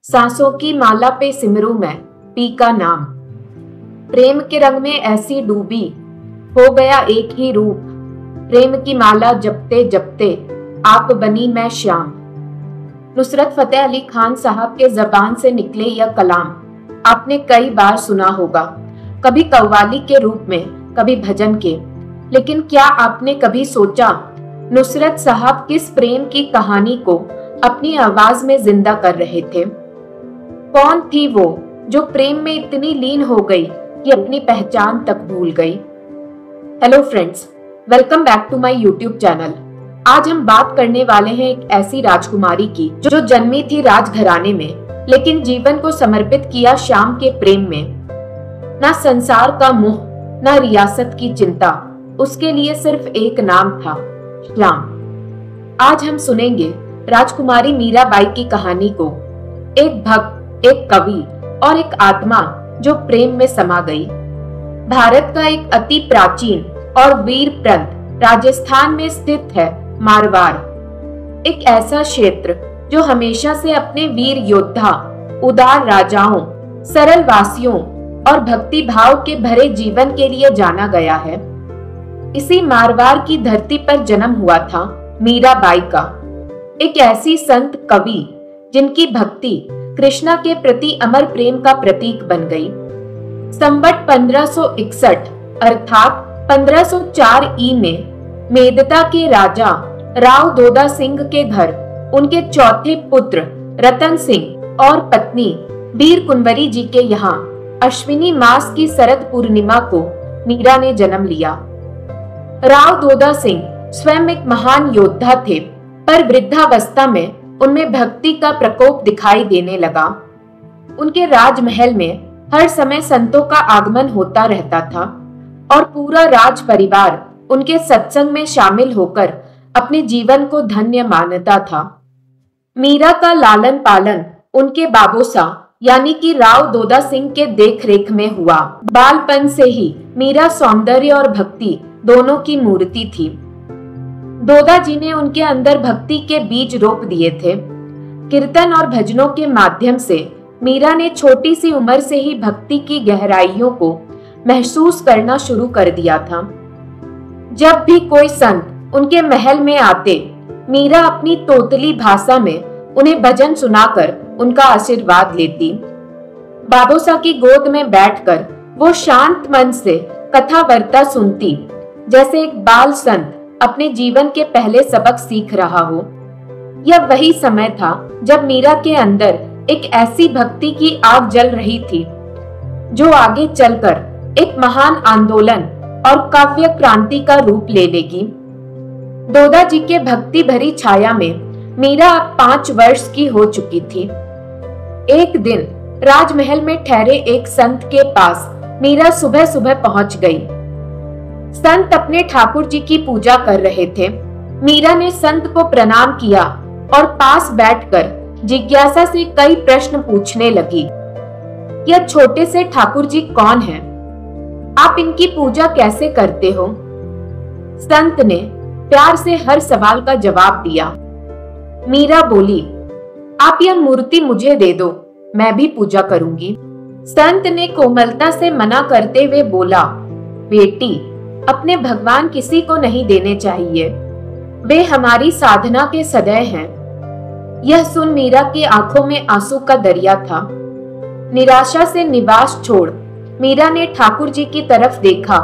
सांसों की माला पे सिमरू मैं पी का नाम। प्रेम के रंग में ऐसी डूबी हो गया एक ही रूप। प्रेम की माला जपते जपते आप बनी मैं श्याम। नुसरत फतेह अली खान साहब के जबान से निकले यह कलाम आपने कई बार सुना होगा, कभी कव्वाली के रूप में, कभी भजन के। लेकिन क्या आपने कभी सोचा नुसरत साहब किस प्रेम की कहानी को अपनी आवाज में जिंदा कर रहे थे? कौन थी वो जो प्रेम में इतनी लीन हो गई कि अपनी पहचान तक भूल गई? Hello friends, welcome back to my YouTube channel. आज हम बात करने वाले हैं एक ऐसी राजकुमारी की जो जन्मी थी राजघराने में, लेकिन जीवन को समर्पित किया श्याम के प्रेम में। ना संसार का मोह, ना रियासत की चिंता, उसके लिए सिर्फ एक नाम था, श्याम। आज हम सुनेंगे राजकुमारी मीराबाई की कहानी को, एक भक्त, एक कवि और एक आत्मा जो प्रेम में समा गई। भारत का एक अति प्राचीन और वीर प्रांत राजस्थान में स्थित है मारवाड़, एक ऐसा क्षेत्र जो हमेशा से अपने वीर योद्धा, उदार राजाओं, सरल वासियों और भक्ति भाव के भरे जीवन के लिए जाना गया है। इसी मारवाड़ की धरती पर जन्म हुआ था मीराबाई का, एक ऐसी संत कवि जिनकी भक्ति कृष्णा के प्रति अमर प्रेम का प्रतीक बन गई। संवत 1561 अर्थात 1504 ई में मेदता के राजा राव दोदा सिंह के घर उनके चौथे पुत्र रतन सिंह और पत्नी वीर कुंवरी जी के यहाँ अश्विनी मास की शरद पूर्णिमा को मीरा ने जन्म लिया। राव दोदा सिंह स्वयं एक महान योद्धा थे, पर वृद्धावस्था में उनमें भक्ति का प्रकोप दिखाई देने लगा। उनके राजमहल में हर समय संतों का आगमन होता रहता था और पूरा राज परिवार उनके सत्संग में शामिल होकर अपने जीवन को धन्य मानता था। मीरा का लालन पालन उनके बाबोसा यानी कि राव दोदा सिंह के देखरेख में हुआ। बालपन से ही मीरा सौंदर्य और भक्ति दोनों की मूर्ति थी। दोदा जी ने उनके अंदर भक्ति के बीज रोप दिए थे। कीर्तन और भजनों के माध्यम से मीरा ने छोटी सी उम्र से ही भक्ति की गहराइयों को महसूस करना शुरू कर दिया था। जब भी कोई संत उनके महल में आते, मीरा अपनी तोतली भाषा में उन्हें भजन सुनाकर उनका आशीर्वाद लेती। बाबोसा की गोद में बैठकर वो शांत मन से कथा वार्ता सुनती, जैसे एक बाल संत अपने जीवन के पहले सबक सीख रहा हो। यह वही समय था जब मीरा के अंदर एक ऐसी भक्ति की आग जल रही थी जो आगे चलकर एक महान आंदोलन और काव्य क्रांति का रूप ले लेगी। दोदा जी के भक्ति भरी छाया में मीरा अब 5 वर्ष की हो चुकी थी। एक दिन राजमहल में ठहरे एक संत के पास मीरा सुबह सुबह पहुंच गई। संत अपने ठाकुर जी की पूजा कर रहे थे। मीरा ने संत को प्रणाम किया और पास बैठकर जिज्ञासा से कई प्रश्न पूछने लगी। यह छोटे से ठाकुर जी कौन हैं? आप इनकी पूजा कैसे करते हो? संत ने प्यार से हर सवाल का जवाब दिया। मीरा बोली, आप यह मूर्ति मुझे दे दो, मैं भी पूजा करूंगी। संत ने कोमलता से मना करते हुए बोला, बेटी, अपने भगवान किसी को नहीं देने चाहिए, वे हमारी साधना के सदैव हैं। यह सुन मीरा की आंखों में आंसू का दरिया था। निराशा से निवास छोड़ मीरा ने ठाकुर जी की तरफ देखा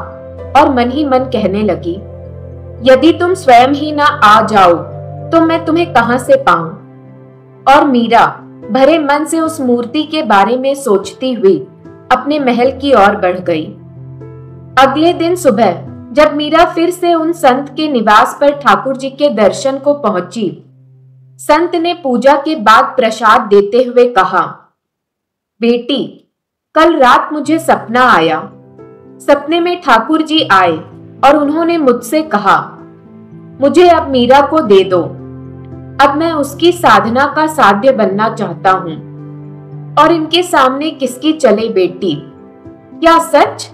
और मन ही मन कहने लगी, यदि तुम स्वयं ही ना आ जाओ तो मैं तुम्हें कहां से पाऊं? और मीरा भरे मन से उस मूर्ति के बारे में सोचती हुई अपने महल की ओर बढ़ गई। अगले दिन सुबह जब मीरा फिर से उन संत के निवास पर ठाकुर जी के दर्शन को पहुंची, संत ने पूजा के बाद प्रसाद देते हुए कहा, बेटी, कल रात मुझे सपना आया। सपने में ठाकुर जी आए और उन्होंने मुझसे कहा, मुझे अब मीरा को दे दो, अब मैं उसकी साधना का साध्य बनना चाहता हूं। और इनके सामने किसकी चले बेटी? क्या सच?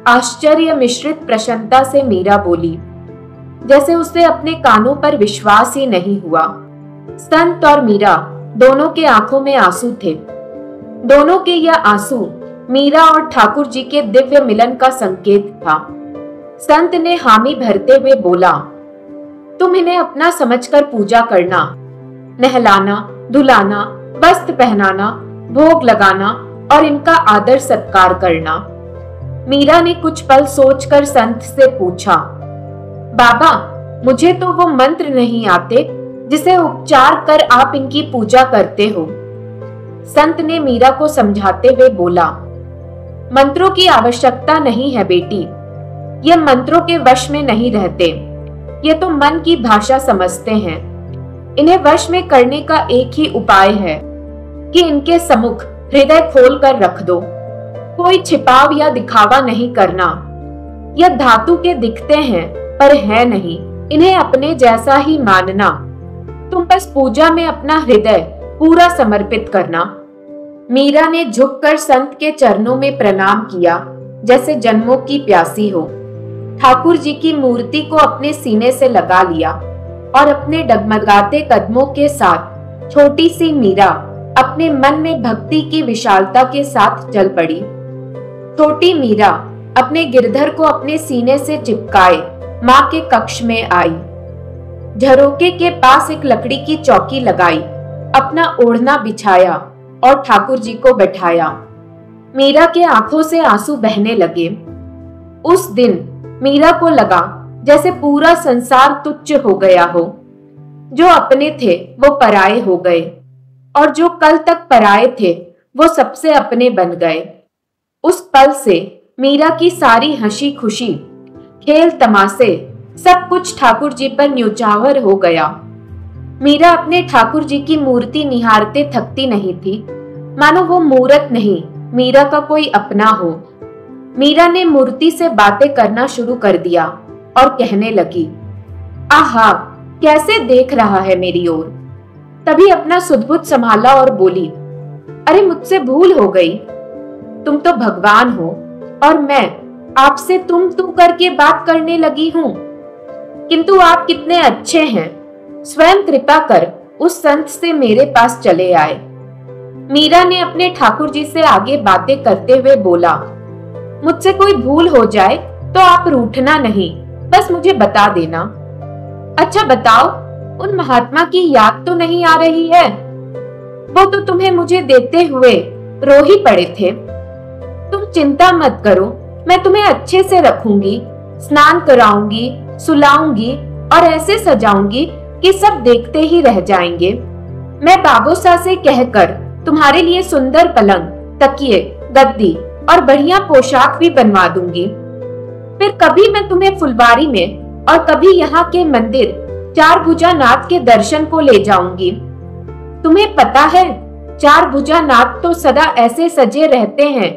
आश्चर्य मिश्रित प्रसन्नता से मीरा बोली, जैसे उसे अपने कानों पर विश्वास ही नहीं हुआ। संत और मीरा दोनों के आंखों में आंसू थे। दोनों के यह आंसू मीरा और ठाकुर जी के दिव्य मिलन का संकेत था। संत ने हामी भरते हुए बोला, तुम इन्हें अपना समझकर पूजा करना, नहलाना, धुलाना, वस्त्र पहनाना, भोग लगाना और इनका आदर सत्कार करना। मीरा ने कुछ पल सोचकर संत से पूछा, बाबा, मुझे तो वो मंत्र नहीं आते जिसे उपचार कर आप इनकी पूजा करते हो। संत ने मीरा को समझाते हुए बोला, मंत्रों की आवश्यकता नहीं है बेटी, ये मंत्रों के वश में नहीं रहते, ये तो मन की भाषा समझते हैं। इन्हें वश में करने का एक ही उपाय है कि इनके सम्मुख हृदय खोल कर रख दो। कोई छिपाव या दिखावा नहीं करना। यह धातु के दिखते हैं पर है नहीं, इन्हें अपने जैसा ही मानना। तुम बस पूजा में अपना हृदय पूरा समर्पित करना। मीरा ने झुककर संत के चरणों में प्रणाम किया, जैसे जन्मों की प्यासी हो। ठाकुर जी की मूर्ति को अपने सीने से लगा लिया और अपने डगमगाते कदमों के साथ छोटी सी मीरा अपने मन में भक्ति की विशालता के साथ चल पड़ी। छोटी मीरा अपने गिरधर को अपने सीने से चिपकाए मां के कक्ष में आई। झरोके के पास एक लकड़ी की चौकी लगाई, अपना ओढ़ना बिछाया और ठाकुर जी को बैठाया। मीरा के आंखों से आंसू बहने लगे। उस दिन मीरा को लगा जैसे पूरा संसार तुच्छ हो गया हो। जो अपने थे वो पराये हो गए और जो कल तक पराये थे वो सबसे अपने बन गए। उस पल से मीरा की सारी हंसी खुशी, खेल तमाशे, सब कुछ ठाकुर जी पर न्योछावर हो गया। मीरा अपने ठाकुर जी की मूर्ति निहारते थकती नहीं थी, मानो वो मूरत नहीं, मीरा का कोई अपना हो। मीरा ने मूर्ति से बातें करना शुरू कर दिया और कहने लगी, आहा, कैसे देख रहा है मेरी ओर। तभी अपना सुध-बुध संभाला और बोली, अरे मुझसे भूल हो गई। तुम तो भगवान हो और मैं आपसे तुम करके बात करने लगी हूँ। किंतु आप कितने अच्छे हैं, स्वयं कृपा कर उस संत से मेरे पास चले आए। मीरा ने अपने ठाकुर जी से आगे बातें करते हुए बोला, मुझसे कोई भूल हो जाए तो आप रूठना नहीं, बस मुझे बता देना। अच्छा बताओ, उन महात्मा की याद तो नहीं आ रही है? वो तो तुम्हें मुझे देते हुए रो ही पड़े थे। तुम चिंता मत करो, मैं तुम्हें अच्छे से रखूंगी, स्नान कराऊंगी, सुलाऊंगी और ऐसे सजाऊंगी कि सब देखते ही रह जाएंगे। मैं बाबूसा से कहकर तुम्हारे लिए सुंदर पलंग, तकिए, गद्दी और बढ़िया पोशाक भी बनवा दूंगी। फिर कभी मैं तुम्हें फुलवारी में और कभी यहाँ के मंदिर चार भुजा नाथ के दर्शन को ले जाऊंगी। तुम्हें पता है, चार भुजा नाथ तो सदा ऐसे सजे रहते हैं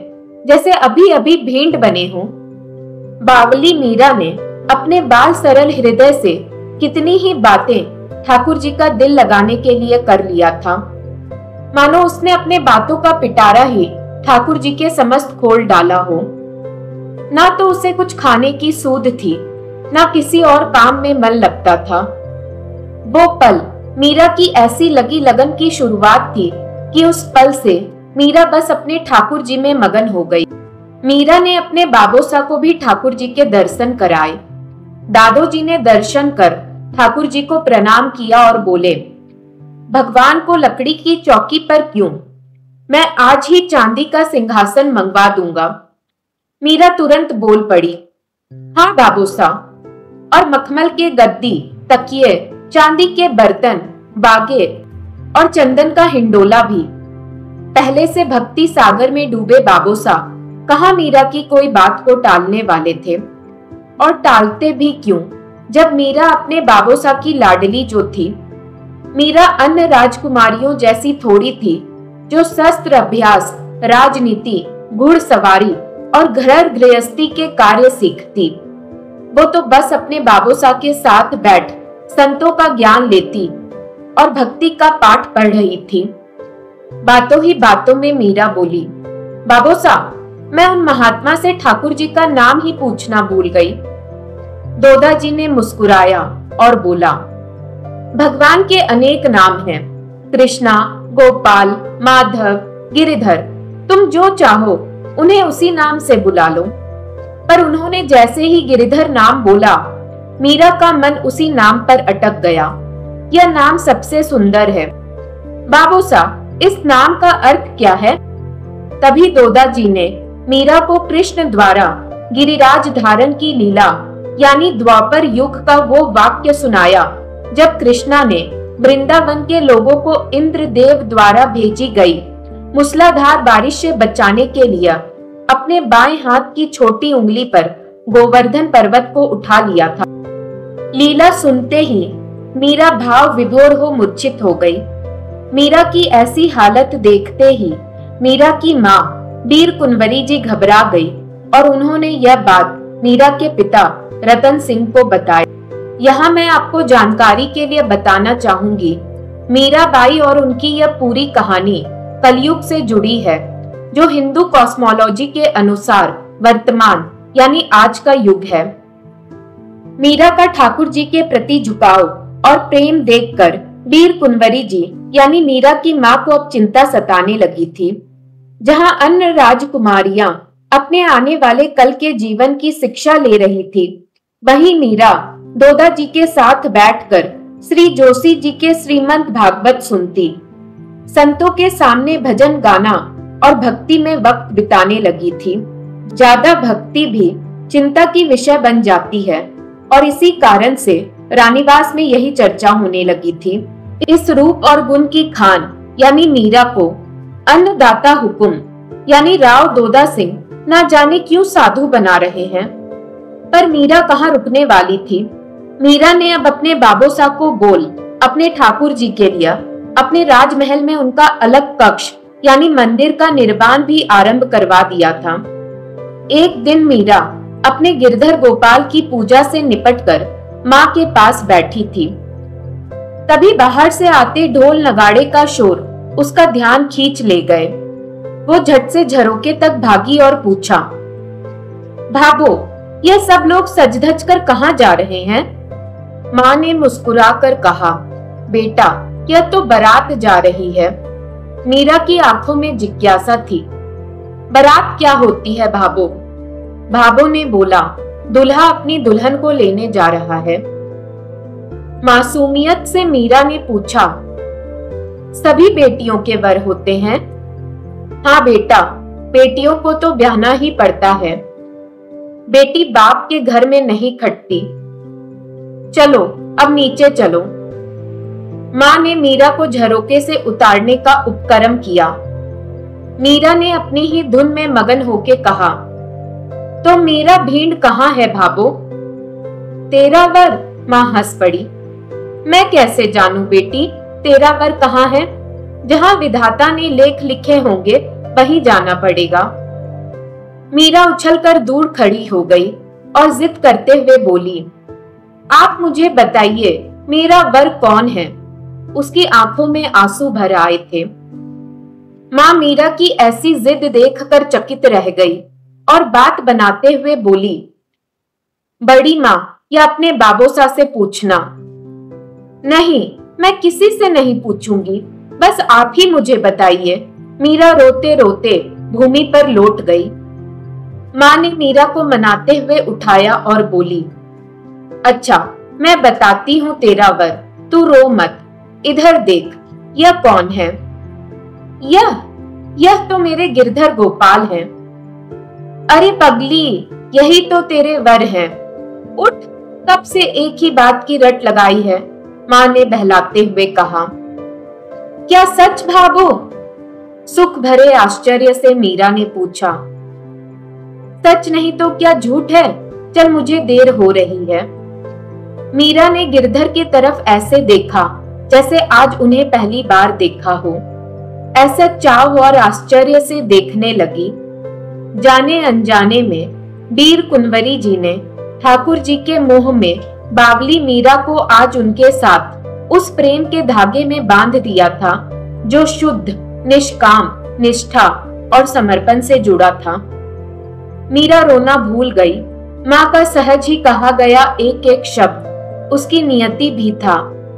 जैसे अभी अभी भेंट बने हों। बावली मीरा ने अपने बाल सरल हृदय से कितनी ही बातें ठाकुर जी का दिल लगाने के लिए कर लिया था, मानो उसने अपने बातों का पिटारा ही ठाकुर जी के समस्त खोल डाला हो। ना तो उसे कुछ खाने की सूध थी, ना किसी और काम में मन लगता था। वो पल मीरा की ऐसी लगी लगन की शुरुआत थी कि उस पल से मीरा बस अपने ठाकुर जी में मगन हो गई। मीरा ने अपने बाबोसा को भी ठाकुर जी के दर्शन कराए। दादो जी ने दर्शन कर ठाकुर जी को प्रणाम किया और बोले, भगवान को लकड़ी की चौकी पर क्यों, मैं आज ही चांदी का सिंहासन मंगवा दूंगा। मीरा तुरंत बोल पड़ी, हाँ बाबूसा, और मखमल के गद्दी, तकिए, चांदी के बर्तन, बागे और चंदन का हिंडोला भी। पहले से भक्ति सागर में डूबे बाबूसा कहाँ मीरा की कोई बात को टालने वाले थे, और टालते भी क्यों, जब मीरा अपने बाबूसा की लाडली जो थी। मीरा अन्य राजकुमारियों जैसी थोड़ी थी जो शस्त्र अभ्यास, राजनीति, घुड़सवारी और घर गृहस्थी के कार्य सीखती। वो तो बस अपने बाबूसा के साथ बैठ संतों का ज्ञान लेती और भक्ति का पाठ पढ़ रही थी। बातों ही बातों में मीरा बोली, बाबूसा, मैं उन महात्मा से ठाकुर जी का नाम ही पूछना भूल गई। दादाजी ने मुस्कुराया और बोला, भगवान के अनेक नाम हैं, कृष्णा, गोपाल, माधव, गिरिधर, तुम जो चाहो उन्हें उसी नाम से बुला लो। पर उन्होंने जैसे ही गिरिधर नाम बोला, मीरा का मन उसी नाम पर अटक गया। यह नाम सबसे सुंदर है। बाबूसा, इस नाम का अर्थ क्या है? तभी दोदाजी ने मीरा को कृष्ण द्वारा गिरिराज धारण की लीला यानी द्वापर युग का वो वाक्य सुनाया जब कृष्णा ने वृंदावन के लोगों को इंद्रदेव द्वारा भेजी गई मूसलाधार बारिश से बचाने के लिए अपने बाएं हाथ की छोटी उंगली पर गोवर्धन पर्वत को उठा लिया था। लीला सुनते ही मीरा भाव विभोर हो मूर्छित हो गई। मीरा की ऐसी हालत देखते ही मीरा की माँ वीर कुंवरी जी घबरा गई और उन्होंने यह बात मीरा के पिता रतन सिंह को बताया। यहाँ मैं आपको जानकारी के लिए बताना चाहूंगी, मीराबाई और उनकी यह पूरी कहानी कलयुग से जुड़ी है, जो हिंदू कॉस्मोलॉजी के अनुसार वर्तमान यानी आज का युग है। मीरा का ठाकुर जी के प्रति झुकाव और प्रेम देखकर वीर कुंवरी जी यानी मीरा की माँ को अब चिंता सताने लगी थी। जहाँ अन्य राजकुमारियां अपने आने वाले कल के जीवन की शिक्षा ले रही थी, वहीं मीरा दोदाजी के साथ बैठकर श्री जोशी जी के श्रीमद् भागवत सुनती, संतों के सामने भजन गाना और भक्ति में वक्त बिताने लगी थी। ज्यादा भक्ति भी चिंता की विषय बन जाती है और इसी कारण से रानीवास में यही चर्चा होने लगी थी। इस रूप और गुण की खान यानी मीरा को अन्नदाता हुकुम यानी राव दोदा सिंह न जाने क्यों साधु बना रहे हैं। पर मीरा कहाँ रुकने वाली थी। मीरा ने अब अपने बाबोसा को बोल अपने ठाकुर जी के लिए अपने राजमहल में उनका अलग कक्ष यानी मंदिर का निर्माण भी आरंभ करवा दिया था। एक दिन मीरा अपने गिरधर गोपाल की पूजा से निपटकर माँ के पास बैठी थी। तभी बाहर से आते ढोल नगाड़े का शोर उसका ध्यान खींच ले गए। वो झट से झरोके तक भागी और पूछा, भाभो, ये सब लोग सज धज कर कहाँ जा रहे हैं? माँ ने मुस्कुराकर कहा, बेटा, यह तो बारात जा रही है। मीरा की आंखों में जिज्ञासा थी। बारात क्या होती है भाभो? भाभो ने बोला, दुल्हा अपनी दुल्हन को लेने जा रहा है। मासूमियत से मीरा ने पूछा, सभी बेटियों के वर होते हैं? हाँ बेटा, बेटियों को तो ब्याहना ही पड़ता है। बेटी बाप के घर में नहीं खटती। चलो अब नीचे चलो। माँ ने मीरा को झरोके से उतारने का उपक्रम किया। मीरा ने अपनी ही धुन में मगन होके कहा, तो मेरा भीड़ कहाँ है भाभो? तेरा वर? माँ हंस पड़ी। मैं कैसे जानूं बेटी तेरा वर कहाँ है? जहाँ विधाता ने लेख लिखे होंगे वहीं जाना पड़ेगा। मीरा उछलकर दूर खड़ी हो गई और जिद करते हुए बोली, आप मुझे बताइए मेरा वर कौन है? उसकी आंखों में आंसू भर आए थे। माँ मीरा की ऐसी जिद देखकर चकित रह गई और बात बनाते हुए बोली, बड़ी माँ, या अपने बाबोसा से पूछना। नहीं, मैं किसी से नहीं पूछूंगी, बस आप ही मुझे बताइए। मीरा रोते रोते भूमि पर लौट गई। माँ ने मीरा को मनाते हुए उठाया और बोली, अच्छा, मैं बताती हूँ तेरा वर, तू रो मत। इधर देख, यह कौन है? यह तो मेरे गिरधर गोपाल हैं। अरे पगली, यही तो तेरे वर हैं। उठ, कब से एक ही बात की रट लगाई है? माँ ने बहलाते हुए कहा। क्या सच भाभो? सुख भरे आश्चर्य से मीरा ने पूछा। सच नहीं तो क्या झूठ है? चल, मुझे देर हो रही है। मीरा ने गिरधर की तरफ ऐसे देखा जैसे आज उन्हें पहली बार देखा हो। ऐसा चाव और आश्चर्य से देखने लगी। जाने अनजाने में वीर कुंवरी जी ने ठाकुर जी के मोह में बावली मीरा को आज उनके साथ उस प्रेम के धागे में बांध दिया था जो शुद्ध, निष्काम, निष्ठा और समर्पण से जुड़ा था। मीरा रोना भूल गई। माँ का सहज ही कहा गया एक एक शब्द उसकी नियति भी था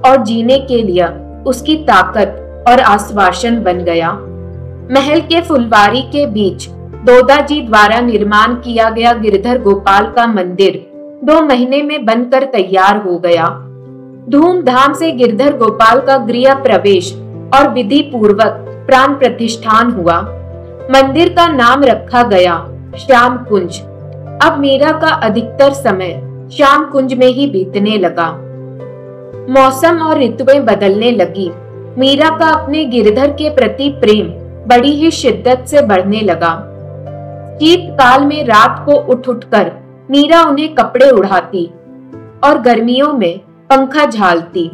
और जीने के लिए उसकी ताकत और आश्वासन बन गया। महल के फुलवारी के बीच दोदाजी द्वारा निर्माण किया गया गिरधर गोपाल का मंदिर 2 महीने में बनकर तैयार हो गया। धूमधाम से गिरधर गोपाल का गृह प्रवेश और विधि पूर्वक प्राण प्रतिष्ठान हुआ। मंदिर का नाम रखा गया श्याम कुंज। अब मीरा का अधिकतर समय श्याम कुंज में ही बीतने लगा। मौसम और ऋतुएं बदलने लगी। मीरा का अपने गिरधर के प्रति प्रेम बड़ी ही शिद्दत से बढ़ने लगा। शीतकाल में रात को उठ उठकर मीरा उन्हें कपड़े उड़ाती और गर्मियों में पंखा झालती।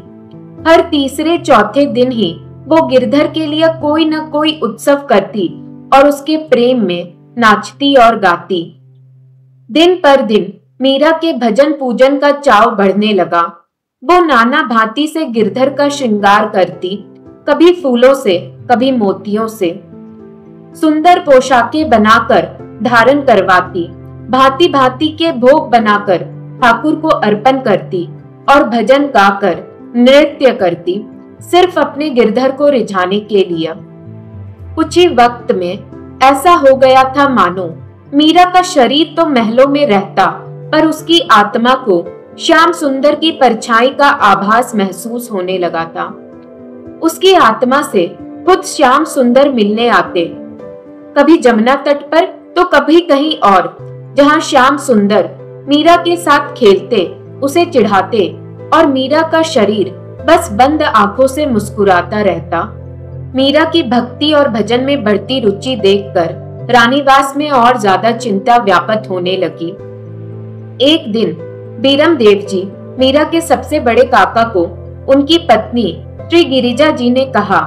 हर तीसरे चौथे दिन ही वो गिरधर के लिए कोई न कोई उत्सव करती और उसके प्रेम में नाचती और गाती। दिन पर दिन मीरा के भजन पूजन का चाव बढ़ने लगा। वो नाना भांति से गिरधर का श्रृंगार करती, कभी फूलों से, कभी मोतियों से। सुंदर पोशाकें बनाकर धारण करवाती, भांति भांति के भोग बनाकर ठाकुर को अर्पण करती और भजन गाकर नृत्य करती, सिर्फ अपने गिरधर को रिझाने के लिए। कुछ ही वक्त में ऐसा हो गया था मानो मीरा का शरीर तो महलों में रहता, पर उसकी आत्मा को श्याम सुंदर की परछाई का आभास महसूस होने लगा था। उसकी आत्मा से खुद श्याम सुंदर मिलने आते, कभी जमुना तट पर तो कभी कहीं और, जहां श्याम सुंदर मीरा के साथ खेलते, उसे चिढ़ाते और मीरा का शरीर बस बंद आंखों से मुस्कुराता रहता। मीरा की भक्ति और भजन में बढ़ती रुचि देखकर रानीवास में और ज्यादा चिंता व्याप्त होने लगी। एक दिन बीरम देव जी मीरा के सबसे बड़े काका को उनकी पत्नी श्री गिरिजा जी ने कहा,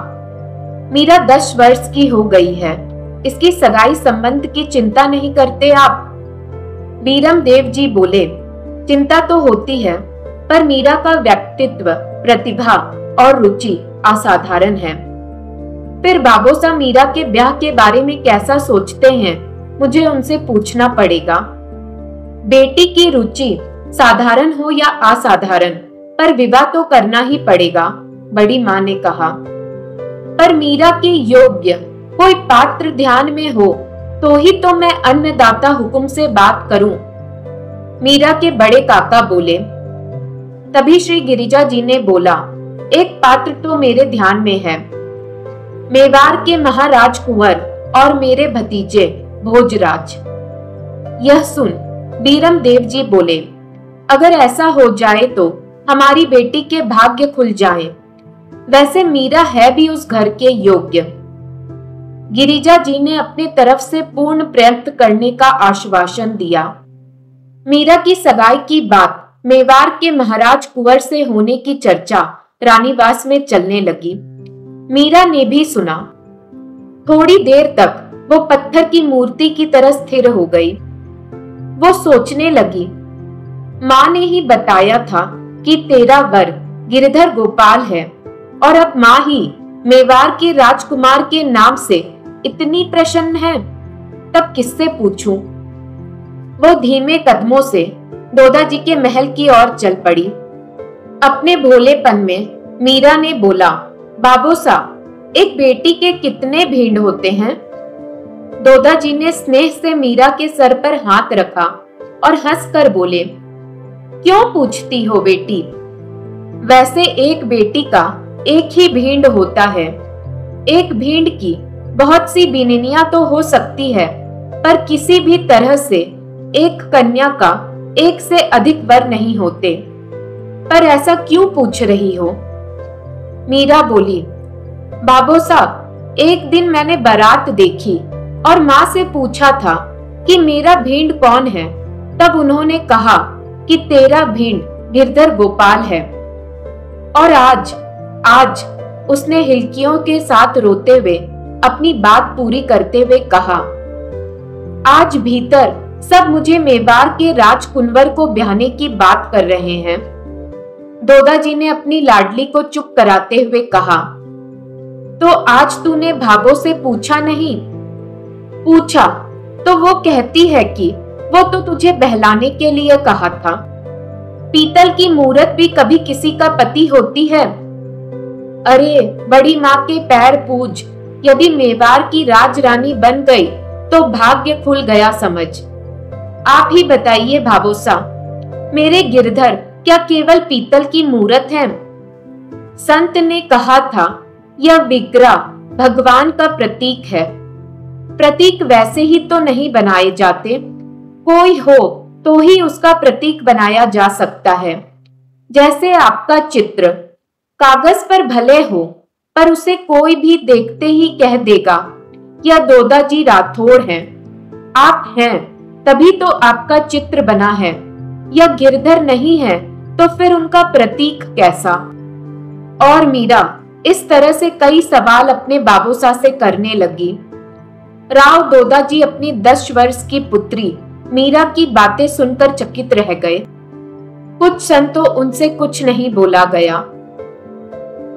मीरा 10 वर्ष की हो गई है, इसकी सगाई संबंध की चिंता नहीं करते आप? बीरम देव जी बोले, चिंता तो होती है, पर मीरा का व्यक्तित्व, प्रतिभा और रुचि असाधारण है। फिर बाबोसा मीरा के ब्याह के बारे में कैसा सोचते हैं, मुझे उनसे पूछना पड़ेगा। बेटी की रुचि साधारण हो या असाधारण, पर विवाह तो करना ही पड़ेगा, बड़ी मां ने कहा। पर मीरा के योग्य कोई पात्र ध्यान में हो तो ही तो मैं अन्नदाता हुकुम से बात करूं, मीरा के बड़े काका बोले। तभी श्री गिरिजा जी ने बोला, एक पात्र तो मेरे ध्यान में है, मेवाड़ के महाराज कुंवर और मेरे भतीजे भोजराज। यह सुन बीरम देव जी बोले, अगर ऐसा हो जाए तो हमारी बेटी के भाग्य खुल जाएं। वैसे मीरा है भी उस घर के योग्य। गिरिजा जी ने अपनी तरफ से पूर्ण प्रयत्न करने का आश्वासन दिया। मीरा की सगाई की बात मेवाड़ के महाराज कुंवर से होने की चर्चा रानीवास में चलने लगी। मीरा ने भी सुना। थोड़ी देर तक वो पत्थर की मूर्ति की तरह स्थिर हो गई। वो सोचने लगी, मां ने ही बताया था कि तेरा वर गिरधर गोपाल है, और अब मां ही मेवाड़ के राजकुमार के नाम से इतनी प्रसन्न है, तब किससे पूछूं? वो धीमे कदमों से दोदाजी के महल की ओर चल पड़ी। अपने भोलेपन में मीरा ने बोला, बाबोसा, एक बेटी के कितने भीड़ होते हैं? दोदाजी ने स्नेह से मीरा के सर पर हाथ रखा और हंसकर बोले, क्यों पूछती हो बेटी? वैसे एक बेटी का एक ही भीड़ होता है। एक भीड़ की बहुत सी बिननियां तो हो सकती है, पर किसी भी तरह से एक कन्या का एक से अधिक वर नहीं होते। पर ऐसा क्यों पूछ रही हो? मीरा बोली, बाबोसा, एक दिन मैंने बारात देखी और माँ से पूछा था कि मेरा भीड़ कौन है। तब उन्होंने कहा कि तेरा भीड़ गिरधर गोपाल है। और आज उसने हिलकियों के साथ रोते हुए अपनी बात पूरी करते हुए कहा, आज भीतर सब मुझे मेवाड़ के राजकुंवर को ब्याहने की बात कर रहे हैं। दोदाजी ने अपनी लाडली को चुप कराते हुए कहा, तो आज तूने भाभो से पूछा नहीं? पूछा तो वो कहती है कि वो तो तुझे बहलाने के लिए कहा था। पीतल की मूरत भी कभी किसी का पति होती है? अरे बड़ी माँ के पैर पूज, यदि मेवाड़ की राजरानी बन गई तो भाग्य खुल गया समझ। आप ही बताइए भाबोसा, मेरे गिरधर क्या केवल पीतल की मूरत है? संत ने कहा था यह विग्रह भगवान का प्रतीक है। प्रतीक वैसे ही तो नहीं बनाए जाते, कोई हो तो ही उसका प्रतीक बनाया जा सकता है। जैसे आपका चित्र कागज पर भले हो, पर उसे कोई भी देखते ही कह देगा यह दोदाजी राठौड़ हैं। आप हैं तभी तो आपका चित्र बना है। यह गिरधर नहीं है तो फिर उनका प्रतीक कैसा? और मीरा इस तरह से कई सवाल अपने बाबूसा से करने लगी। राव दोदाजी अपनी 10 वर्ष की पुत्री मीरा की बातें सुनकर चकित रह गए। कुछ क्षण तो उनसे कुछ नहीं बोला गया।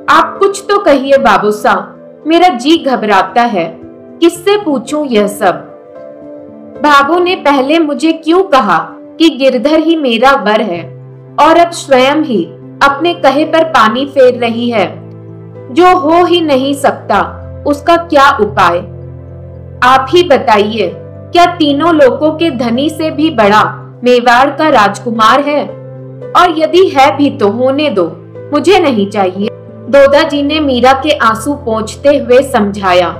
आप कुछ तो कहिए बाबूसा, मेरा जी घबराता है, किससे पूछूं यह सब? बाबू ने पहले मुझे क्यों कहा कि गिरधर ही मेरा वर है, और अब स्वयं ही अपने कहे पर पानी फेर रही है। जो हो ही नहीं सकता उसका क्या उपाय? आप ही बताइए, क्या तीनों लोगों के धनी से भी बड़ा मेवाड़ का राजकुमार है? और यदि है भी तो होने दो, मुझे नहीं चाहिए। दोदाजी ने मीरा के आंसू पोंछते हुए समझाया,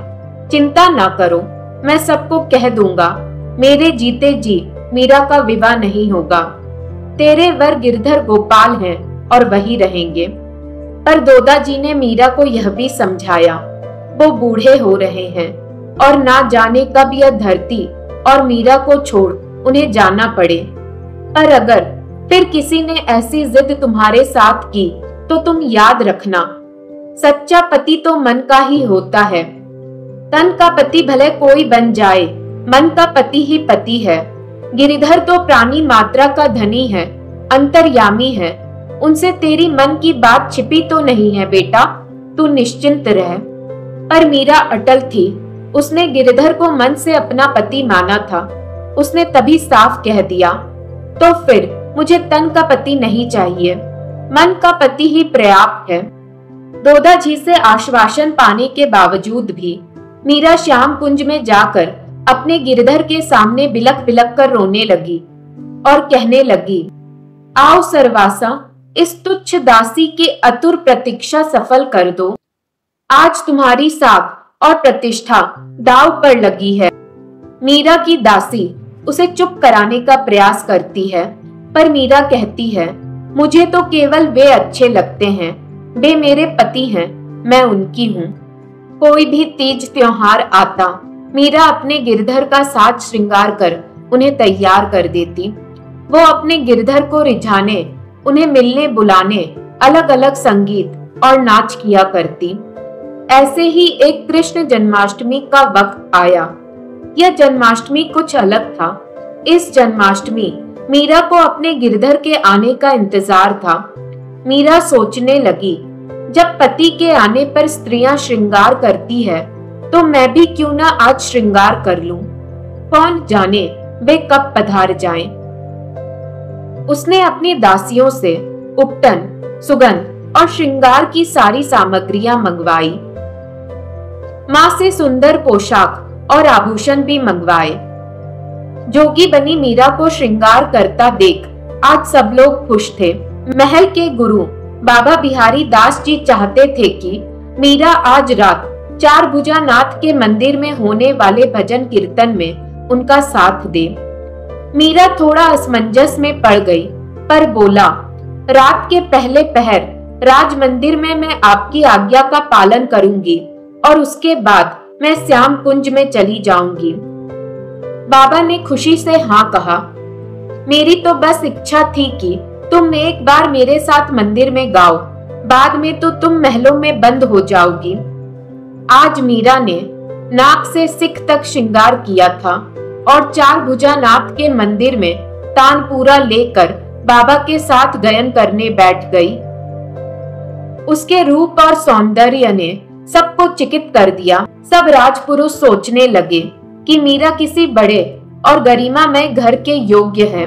चिंता ना करो, मैं सबको कह दूंगा। मेरे जीते जी मीरा का विवाह नहीं होगा। तेरे वर गिरधर गोपाल हैं और वही रहेंगे। पर दोदाजी ने मीरा को यह भी समझाया, वो बूढ़े हो रहे हैं और ना जाने कब यह धरती और मीरा को छोड़ उन्हें जाना पड़े। पर अगर फिर किसी ने ऐसी जिद तुम्हारे साथ की तो तुम याद रखना, सच्चा पति तो मन का ही होता है। तन का पति भले कोई बन जाए, मन का पति ही पति है। गिरिधर तो प्राणी मात्रा का धनी है, अंतर्यामी है। उनसे तेरी मन की बात छिपी तो नहीं है बेटा, तू निश्चिंत रह। पर मीरा अटल थी। उसने गिरधर को मन से अपना पति माना था। उसने तभी साफ कह दिया, तो फिर मुझे तन का पति नहीं चाहिए, मन का पति ही पर्याप्त है। दोदाजी से आश्वासन पाने के बावजूद भी मीरा श्याम कुंज में जाकर अपने गिरधर के सामने बिलख बिलख कर रोने लगी और कहने लगी, आओ सरवासा, इस तुच्छ दासी की अतुर प्रतीक्षा सफल कर दो। आज तुम्हारी साख और प्रतिष्ठा दांव पर लगी है। मीरा की दासी उसे चुप कराने का प्रयास करती है, पर मीरा कहती है, मुझे तो केवल वे अच्छे लगते हैं, वे मेरे पति हैं, मैं उनकी हूँ। कोई भी तीज त्योहार आता, मीरा अपने गिरधर का साज श्रृंगार कर उन्हें तैयार कर देती। वो अपने गिरधर को रिझाने, उन्हें मिलने बुलाने अलग अलग संगीत और नाच किया करती। ऐसे ही एक कृष्ण जन्माष्टमी का वक्त आया। यह जन्माष्टमी कुछ अलग था। इस जन्माष्टमी मीरा को अपने गिरधर के आने का इंतजार था। मीरा सोचने लगी, जब पति के आने पर स्त्रियां श्रृंगार करती है तो मैं भी क्यों ना आज श्रृंगार कर लूं। कौन जाने वे कब पधार जाएं। उसने अपनी दासियों से उपटन, सुगंध और श्रृंगार की सारी सामग्रियां मंगवाई। मां से सुंदर पोशाक और आभूषण भी मंगवाए। जोगी बनी मीरा को श्रृंगार करता देख आज सब लोग खुश थे। महल के गुरु बाबा बिहारी दास जी चाहते थे कि मीरा आज रात चार भुजा नाथ के मंदिर में होने वाले भजन कीर्तन में उनका साथ दे। मीरा थोड़ा असमंजस में पड़ गई, पर बोला, रात के पहले पहर राज मंदिर में मैं आपकी आज्ञा का पालन करूंगी और उसके बाद मैं श्याम कुंज में चली जाऊंगी। बाबा ने खुशी से हाँ कहा। मेरी तो बस इच्छा थी कि तुम एक बार मेरे साथ मंदिर में गाओ, बाद में तो तुम महलों में बंद हो जाओगी। आज मीरा ने नाक से सिख तक श्रृंगार किया था और चार भुजा नाथ के मंदिर में तानपूरा लेकर बाबा के साथ गायन करने बैठ गई। उसके रूप और सौंदर्य ने सबको चकित कर दिया। सब राजपुरुष सोचने लगे कि मीरा किसी बड़े और गरिमामय घर के योग्य है।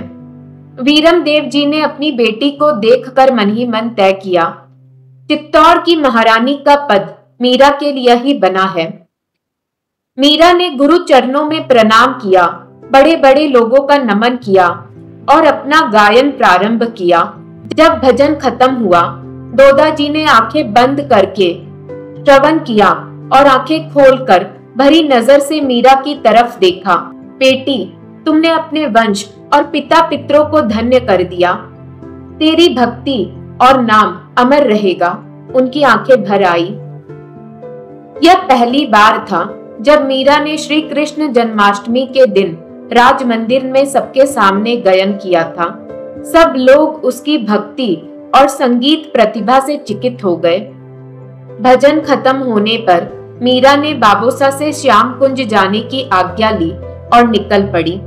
वीरम देव जी ने अपनी बेटी को देखकर मन ही मन तय किया, चित्तौड़ की महारानी का पद मीरा के लिए ही बना है। मीरा ने गुरु चरणों में प्रणाम किया, बड़े बड़े लोगों का नमन किया और अपना गायन प्रारंभ किया। जब भजन खत्म हुआ, दोदाजी ने आंखें बंद करके श्रवण किया और आंखें खोलकर भरी नजर से मीरा की तरफ देखा। बेटी, तुमने अपने वंश और पिता पितरों को धन्य कर दिया। तेरी भक्ति और नाम अमर रहेगा। उनकी आंखें भर आई। यह पहली बार था जब मीरा ने श्री कृष्ण जन्माष्टमी के दिन राज मंदिर में सबके सामने गायन किया था। सब लोग उसकी भक्ति और संगीत प्रतिभा से चकित हो गए। भजन खत्म होने पर मीरा ने बाबोसा से श्याम कुंज जाने की आज्ञा ली और निकल पड़ी।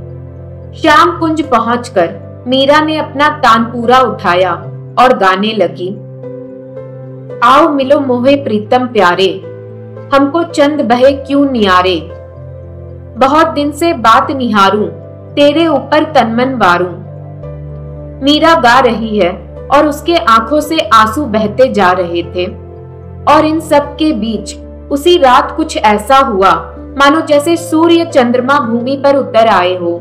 श्याम कुंज पहुंचकर मीरा ने अपना तानपूरा उठाया और गाने लगी। आओ मिलो मोहे प्रीतम प्यारे, हमको चंद बहे क्यों नियारे। बहुत दिन से बात निहारूं, तेरे ऊपर तनमन वारूं। मीरा गा रही है और उसके आंखों से आंसू बहते जा रहे थे। और इन सब के बीच उसी रात कुछ ऐसा हुआ मानो जैसे सूर्य चंद्रमा भूमि पर उतर आए हो।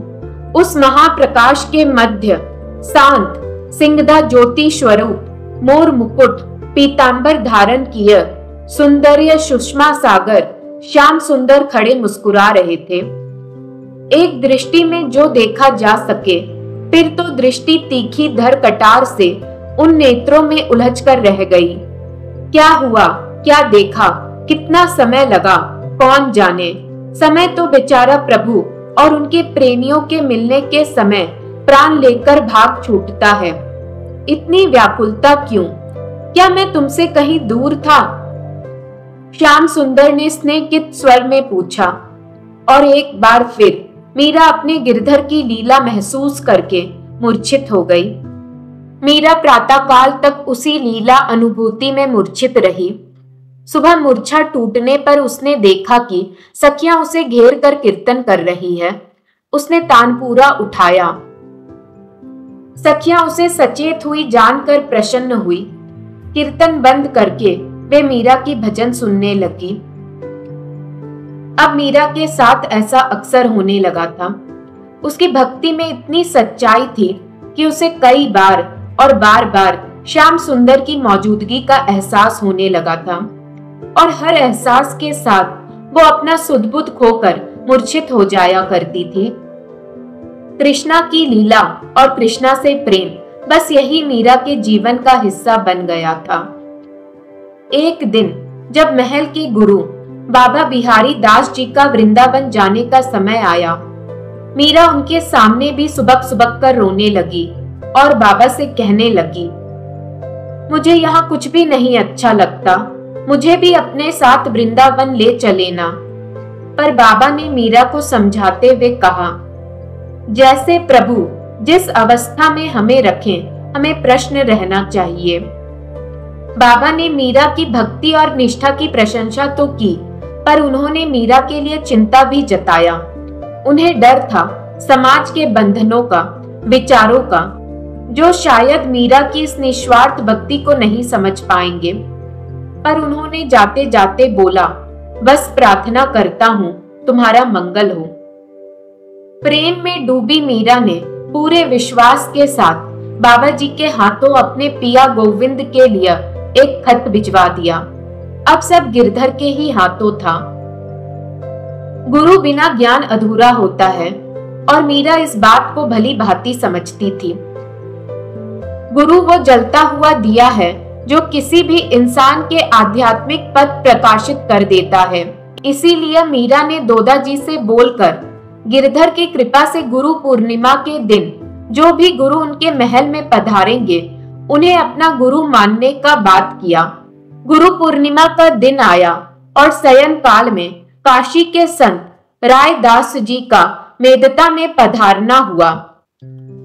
उस महाप्रकाश के मध्य शांत सिंगदा ज्योति स्वरूप मोर मुकुट पीतांबर धारण किए सुंदर्य सुषमा सागर श्याम सुंदर खड़े मुस्कुरा रहे थे। एक दृष्टि में जो देखा जा सके, फिर तो दृष्टि तीखी धर कटार से उन नेत्रों में उलझ कर रह गई। क्या हुआ, क्या देखा, कितना समय लगा, कौन जाने। समय तो बेचारा प्रभु और उनके प्रेमियों के मिलने के समय प्राण लेकर भाग छूटता है। इतनी व्याकुलता क्यों? क्या मैं तुमसे कहीं दूर था? श्याम सुंदर ने स्नेहित स्वर में पूछा। और एक बार फिर मीरा अपने गिरधर की लीला महसूस करके मूर्छित हो गई। मीरा प्रातःकाल तक उसी लीला अनुभूति में मूर्छित रही। सुबह मूर्छा टूटने पर उसने देखा कि सखियां उसे घेर कर कीर्तन कर रही है। उसने तानपूरा उठाया। सखियां उसे सचेत हुई जानकर प्रसन्न हुई। कीर्तन बंद करके वे मीरा की भजन सुनने लगी। अब मीरा के साथ ऐसा अक्सर होने लगा था। उसकी भक्ति में इतनी सच्चाई थी कि उसे कई बार और बार बार श्याम सुंदर की मौजूदगी का एहसास होने लगा था। और हर एहसास के साथ वो अपना सुध-बुध खोकर मूर्छित हो जाया करती थी। कृष्णा की लीला और कृष्णा से प्रेम, बस यही मीरा के जीवन का हिस्सा बन गया था। एक दिन जब महल के गुरु बाबा बिहारी दास जी का वृंदावन जाने का समय आया, मीरा उनके सामने भी सुबक सुबक कर रोने लगी और बाबा से कहने लगी, मुझे यहाँ कुछ भी नहीं अच्छा लगता, मुझे भी अपने साथ वृंदावन ले चले ना। पर बाबा ने मीरा को समझाते हुए कहा, जैसे प्रभु जिस अवस्था में हमें रखें, हमें प्रश्न रहना चाहिए। बाबा ने मीरा की भक्ति और निष्ठा की प्रशंसा तो की, पर उन्होंने मीरा के लिए चिंता भी जताया। उन्हें डर था समाज के बंधनों का, विचारों का, जो शायद मीरा की इस निस्वार्थ भक्ति को नहीं समझ पाएंगे। पर उन्होंने जाते जाते बोला, बस प्रार्थना करता हूँ तुम्हारा मंगल हो। प्रेम में डूबी मीरा ने पूरे विश्वास के साथ बाबा जी के हाथों अपने पिया गोविंद के लिए एक खत भिजवा दिया। अब सब गिरधर के ही हाथों था। गुरु बिना ज्ञान अधूरा होता है और मीरा इस बात को भली भांति समझती थी। गुरु वो जलता हुआ दिया है जो किसी भी इंसान के आध्यात्मिक पथ प्रकाशित कर देता है। इसीलिए मीरा ने दोदाजी से बोलकर गिरधर की कृपा से गुरु पूर्णिमा के दिन जो भी गुरु उनके महल में पधारेंगे उन्हें अपना गुरु मानने का बात किया। गुरु पूर्णिमा का दिन आया और शयन काल में काशी के संत रायदास जी का मेदता में पधारना हुआ।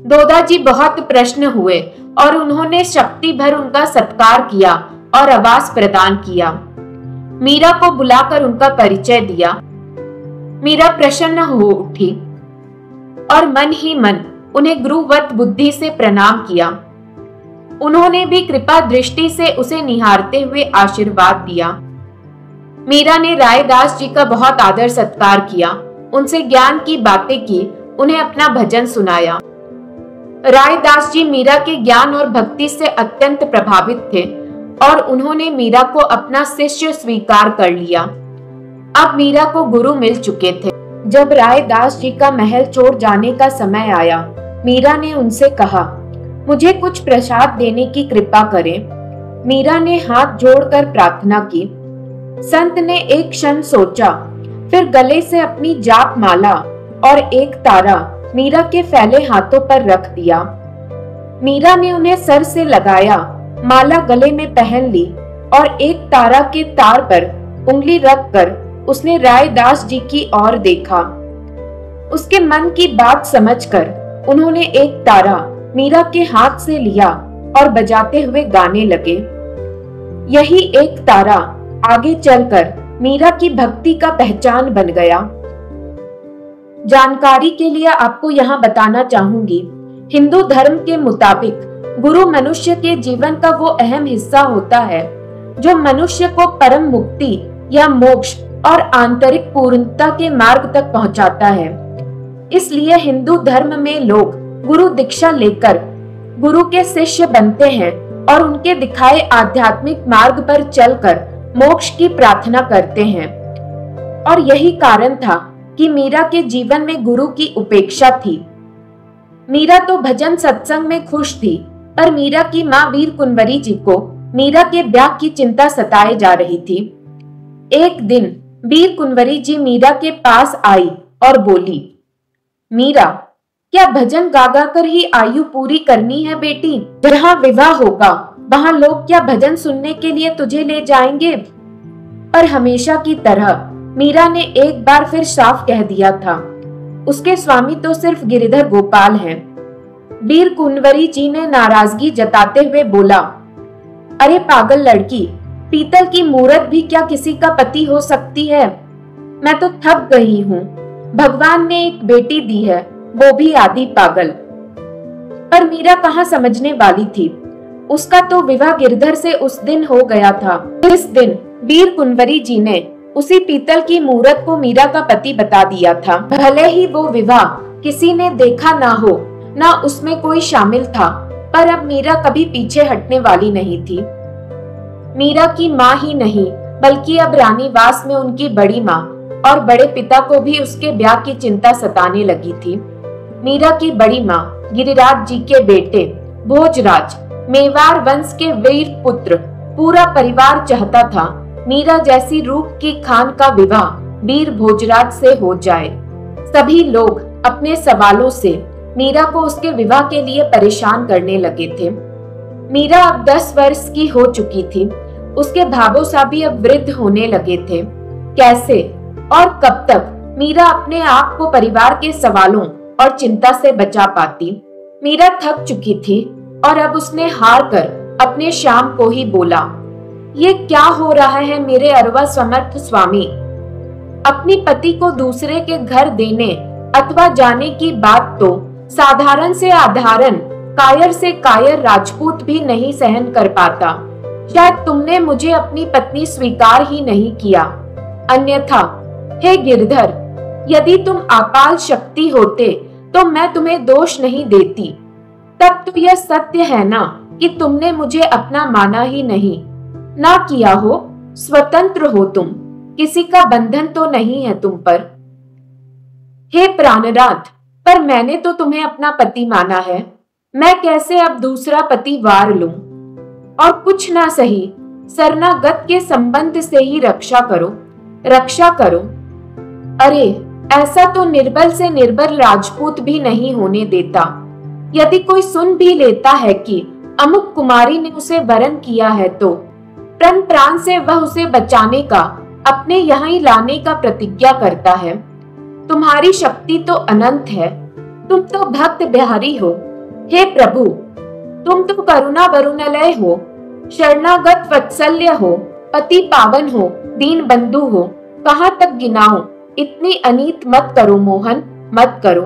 दोदाजी बहुत प्रसन्न हुए और उन्होंने शक्ति भर उनका सत्कार किया और आवास प्रदान किया। मीरा को बुलाकर उनका परिचय दिया। मीरा प्रसन्न हो उठी और मन ही मन उन्हें गुरुवत बुद्धि से प्रणाम किया। उन्होंने भी कृपा दृष्टि से उसे निहारते हुए आशीर्वाद दिया। मीरा ने रायदास जी का बहुत आदर सत्कार किया, उनसे ज्ञान की बातें की, उन्हें अपना भजन सुनाया। रायदास जी मीरा के ज्ञान और भक्ति से अत्यंत प्रभावित थे और उन्होंने मीरा को अपना शिष्य स्वीकार कर लिया। अब मीरा को गुरु मिल चुके थे। जब रायदास जी का महल छोड़ जाने का समय आया, मीरा ने उनसे कहा, मुझे कुछ प्रसाद देने की कृपा करें। मीरा ने हाथ जोड़कर प्रार्थना की। संत ने एक क्षण सोचा, फिर गले से अपनी जाप माला और एक तारा मीरा के फैले हाथों पर रख दिया। मीरा ने उन्हें सर से लगाया, माला गले में पहन ली और एक तारा के तार पर उंगली रखकर उसने रायदास जी की ओर देखा। उसके मन की बात समझकर उन्होंने एक तारा मीरा के हाथ से लिया और बजाते हुए गाने लगे। यही एक तारा आगे चलकर मीरा की भक्ति का पहचान बन गया। जानकारी के लिए आपको यहाँ बताना चाहूंगी, हिंदू धर्म के मुताबिक गुरु मनुष्य के जीवन का वो अहम हिस्सा होता है जो मनुष्य को परम मुक्ति या मोक्ष और आंतरिक पूर्णता के मार्ग तक पहुंचाता है। इसलिए हिंदू धर्म में लोग गुरु दीक्षा लेकर गुरु के शिष्य बनते हैं और उनके दिखाए आध्यात्मिक मार्ग पर चलकर मोक्ष की प्रार्थना करते हैं। और यही कारण था कि मीरा के जीवन में गुरु की उपेक्षा थी। मीरा तो भजन सत्संग में खुश थी, पर मीरा की मां वीर कुंवरी जी को मीरा के ब्याह की चिंता सताए जा रही थी। एक दिन वीर कुंवरी जी मीरा के पास आई और बोली, मीरा, क्या भजन गा गा कर ही आयु पूरी करनी है बेटी? जहाँ विवाह होगा वहाँ लोग क्या भजन सुनने के लिए तुझे ले जाएंगे? पर हमेशा की तरह मीरा ने एक बार फिर साफ कह दिया था, उसके स्वामी तो सिर्फ गिरिधर गोपाल हैं। वीर कुंवरी जी ने नाराजगी जताते हुए बोला, अरे पागल लड़की, पीतल की मूरत भी क्या किसी का पति हो सकती है? मैं तो थक गई हूँ। भगवान ने एक बेटी दी है, वो भी आदि पागल। पर मीरा कहाँ समझने वाली थी। उसका तो विवाह गिरधर से उस दिन हो गया था। इस दिन वीर कुंवरी जी ने उसी पीतल की मूरत को मीरा का पति बता दिया था। भले ही वो विवाह किसी ने देखा ना हो, ना उसमें कोई शामिल था, पर अब मीरा कभी पीछे हटने वाली नहीं थी। मीरा की माँ ही नहीं, बल्कि अब रानीवास में उनकी बड़ी माँ और बड़े पिता को भी उसके ब्याह की चिंता सताने लगी थी। मीरा की बड़ी माँ गिरिराज जी के बेटे भोजराज, मेवाड़ वंश के वीर पुत्र, पूरा परिवार चाहता था मीरा जैसी रूप की खान का विवाह वीर भोजराज से हो जाए। सभी लोग अपने सवालों से मीरा को उसके विवाह के लिए परेशान करने लगे थे। मीरा अब 10 वर्ष की हो चुकी थी। उसके भावों भी अब वृद्ध होने लगे थे। कैसे और कब तक मीरा अपने आप को परिवार के सवालों और चिंता से बचा पाती? मीरा थक चुकी थी और अब उसने हार कर अपने श्याम को ही बोला, ये क्या हो रहा है मेरे अरवा समर्थ स्वामी? अपनी पति को दूसरे के घर देने अथवा जाने की बात तो साधारण से अधारण, कायर से कायर राजपूत भी नहीं सहन कर पाता। शायद तुमने मुझे अपनी पत्नी स्वीकार ही नहीं किया। अन्यथा हे गिरधर, यदि तुम अपार शक्ति होते तो मैं तुम्हें दोष नहीं देती। तब तो यह सत्य है ना कि तुमने मुझे अपना माना ही नहीं, ना किया हो। स्वतंत्र हो तुम, किसी का बंधन तो नहीं है तुम पर। हे प्राणनाथ, पर मैंने तो तुम्हें अपना पति माना है। मैं कैसे अब दूसरा पति वार लूं? और कुछ ना सही, शरणागत के संबंध से ही रक्षा करो, रक्षा करो। अरे ऐसा तो निर्बल से निर्बल राजपूत भी नहीं होने देता। यदि कोई सुन भी लेता है कि अमुक कुमारी ने उसे वरण किया है तो प्राण प्राण से वह उसे बचाने का, अपने यहाँ ही लाने का प्रतिज्ञा करता है। तुम्हारी शक्ति तो अनंत है, तुम तो भक्त बिहारी हो। हे प्रभु, तुम तो करुणा वरुणालय हो, शरणागत वत्सल्य हो, पति पावन हो, दीन बंधु हो। कहाँ तक गिनाऊं? इतनी अनीत मत करो मोहन, मत करो।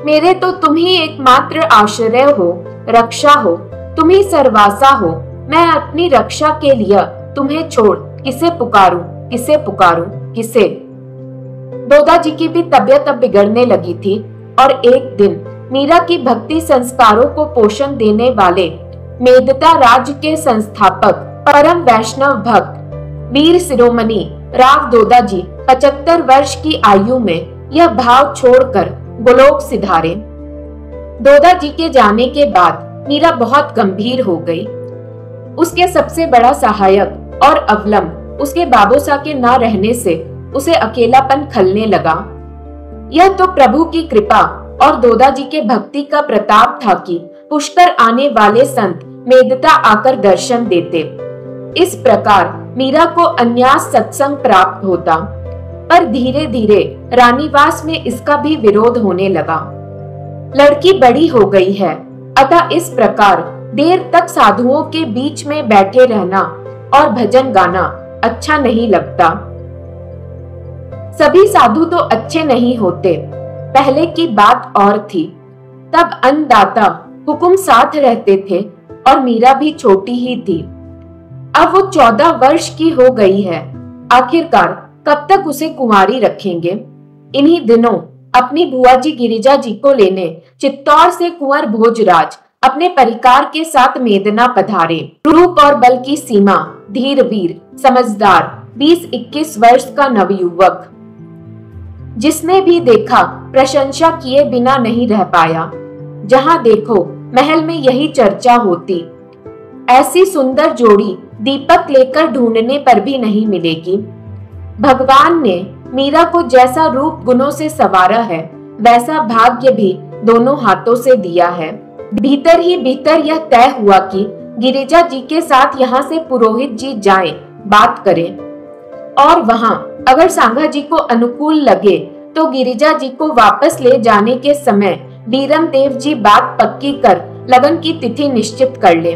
मेरे तो तुम ही एकमात्र आश्रय हो, रक्षा हो। तुम ही सर्वासा हो, मैं अपनी रक्षा के लिए तुम्हें छोड़ किसे पुकारूं, किसे पुकारूं, किसे। दोदा जी की भी तबीयत अब बिगड़ने लगी थी और एक दिन मीरा की भक्ति संस्कारों को पोषण देने वाले मेदता राज्य के संस्थापक परम वैष्णव भक्त वीर शिरोमणि राव दोदा जी 75 वर्ष की आयु में यह भाव छोड़कर गोलोक सिधारे। दोदा जी के जाने के बाद मीरा बहुत गंभीर हो गई। उसके सबसे बड़ा सहायक और अवलंब उसके बाबोसा के न रहने से उसे अकेलापन खलने लगा। यह तो प्रभु की कृपा और दोदा जी के भक्ति का प्रताप था कि पुष्कर आने वाले संत मेदता आकर दर्शन देते। इस प्रकार मीरा को अन्यास सत्संग प्राप्त होता, पर धीरे धीरे रानीवास में इसका भी विरोध होने लगा। लड़की बड़ी हो गई है, अतः इस प्रकार देर तक साधुओं के बीच में बैठे रहना और भजन गाना अच्छा नहीं लगता। सभी साधु तो अच्छे नहीं होते, पहले की बात और थी। तब अन्नदाता हुकुम साथ रहते थे और मीरा भी छोटी ही थी। अब वो 14 वर्ष की हो गई है, आखिरकार कब तक उसे कुंवारी रखेंगे। इन्हीं दिनों अपनी बुआ जी गिरिजा जी को लेने चित्तौड़ से कुंवर भोजराज अपने परिकार के साथ मेदना पधारे। रूप और बल की सीमा, धीर वीर, समझदार 20-21 वर्ष का नवयुवक, जिसने भी देखा प्रशंसा किए बिना नहीं रह पाया। जहां देखो महल में यही चर्चा होती। ऐसी सुंदर जोड़ी दीपक लेकर ढूंढने पर भी नहीं मिलेगी। भगवान ने मीरा को जैसा रूप गुणों से संवारा है, वैसा भाग्य भी दोनों हाथों से दिया है। भीतर ही भीतर यह तय हुआ कि गिरिजा जी के साथ यहाँ से पुरोहित जी जाएं, बात करें, और वहां अगर सांगा जी को अनुकूल लगे तो गिरिजा जी को वापस ले जाने के समय बीरम देव जी बात पक्की कर लगन की तिथि निश्चित कर ले।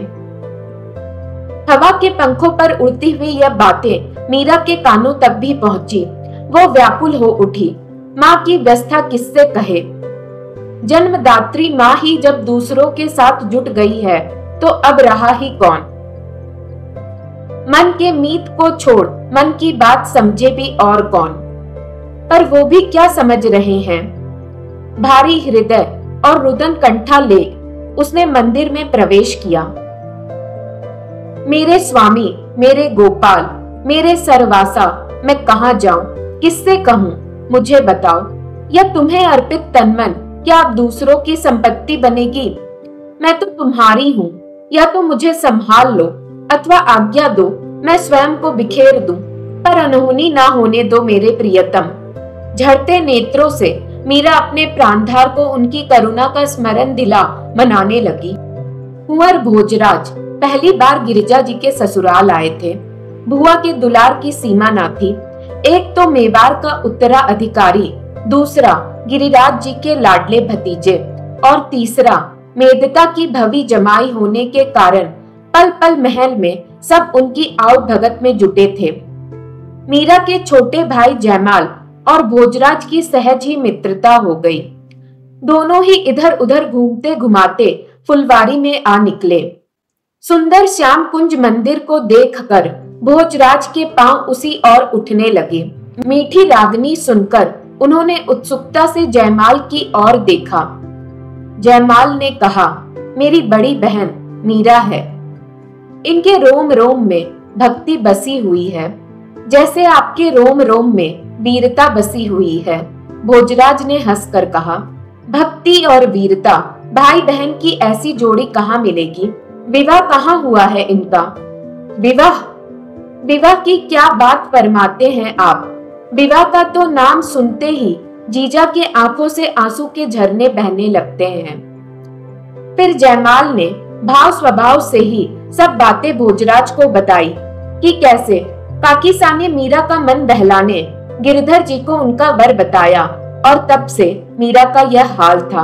हवा के पंखों पर उड़ती हुई यह बातें मीरा के कानों तक भी पहुंची। वो व्याकुल हो उठी। माँ की व्यवस्था किससे कहे। जन्मदात्री माँ ही जब दूसरों के साथ जुट गई है तो अब रहा ही कौन। मन के मीत को छोड़ मन की बात समझे भी और कौन। पर वो भी क्या समझ रहे हैं। भारी हृदय और रुदन कंठा ले उसने मंदिर में प्रवेश किया। मेरे स्वामी, मेरे गोपाल, मेरे सर्वासा, मैं कहाँ जाऊं, किससे कहूं, मुझे बताओ। यह तुम्हें अर्पित तनमन क्या अब दूसरों की संपत्ति बनेगी। मैं तो तुम्हारी हूँ, या तो मुझे संभाल लो अथवा आज्ञा दो मैं स्वयं को बिखेर दूं, पर अनहोनी ना होने दो मेरे प्रियतम। झड़ते नेत्रों से मीरा अपने प्राणधार को उनकी करुणा का स्मरण दिला मनाने लगी। कुंवर भोजराज पहली बार गिरिजा जी के ससुराल आए थे। बुआ के दुलार की सीमा ना थी। एक तो मेवाड़ का उत्तराधिकारी, दूसरा गिरिराज जी के लाडले भतीजे और तीसरा मेदता की भवी जमाई होने के कारण पल पल महल में सब उनकी आओ भगत में जुटे थे। मीरा के छोटे भाई जयमाल और भोजराज की सहज ही मित्रता हो गई। दोनों ही इधर उधर घूमते घुमाते फुलवारी में आ निकले। सुंदर श्याम कुंज मंदिर को देखकर भोजराज के पांव उसी ओर उठने लगे। मीठी रागनी सुनकर उन्होंने उत्सुकता से जयमाल की ओर देखा। जयमाल ने कहा, मेरी बड़ी बहन मीरा है। इनके रोम रोम में भक्ति बसी हुई है, जैसे आपके रोम रोम में वीरता बसी हुई है। भोजराज ने हंसकर कहा, भक्ति और वीरता, भाई बहन की ऐसी जोड़ी कहाँ मिलेगी। विवाह कहाँ हुआ है इनका। विवाह विवाह की क्या बात फरमाते हैं आप। विवाह का तो नाम सुनते ही जीजा के आंखों से आंसू के झरने बहने लगते हैं। फिर जयमाल ने भाव स्वभाव से ही सब बातें भोजराज को बताई कि कैसे काकीसा ने मीरा का मन बहलाने गिरधर जी को उनका वर बताया और तब से मीरा का यह हाल था।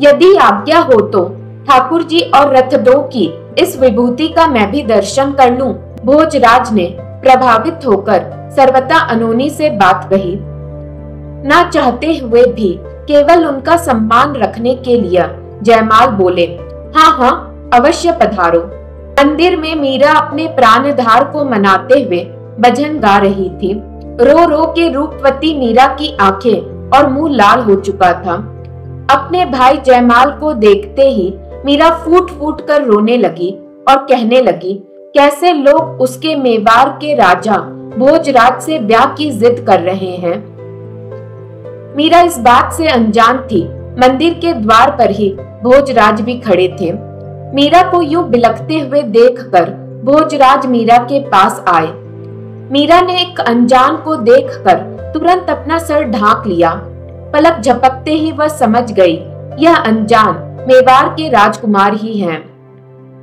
यदि आज्ञा हो तो ठाकुर जी और रथ दो की इस विभूति का मैं भी दर्शन कर लूं। भोजराज ने प्रभावित होकर सर्वथा अनोनी से बात कही। ना चाहते हुए भी केवल उनका सम्मान रखने के लिए जयमाल बोले, हाँ हाँ अवश्य पधारो। मंदिर में मीरा अपने प्राणधार को मनाते हुए भजन गा रही थी। रो रो के रूपवती मीरा की आंखें और मुंह लाल हो चुका था। अपने भाई जयमाल को देखते ही मीरा फूट फूट कर रोने लगी और कहने लगी, कैसे लोग उसके मेवाड़ के राजा भोजराज से ब्याह की जिद कर रहे हैं। मीरा इस बात से अनजान थी। मंदिर के द्वार पर ही भोजराज भी खड़े थे। मीरा को यूं बिलखते हुए देखकर भोजराज मीरा के पास आए। मीरा ने एक अनजान को देखकर तुरंत अपना सर ढांक लिया। पलक झपकते ही वह समझ गई, यह अनजान मेवाड़ के राजकुमार ही हैं।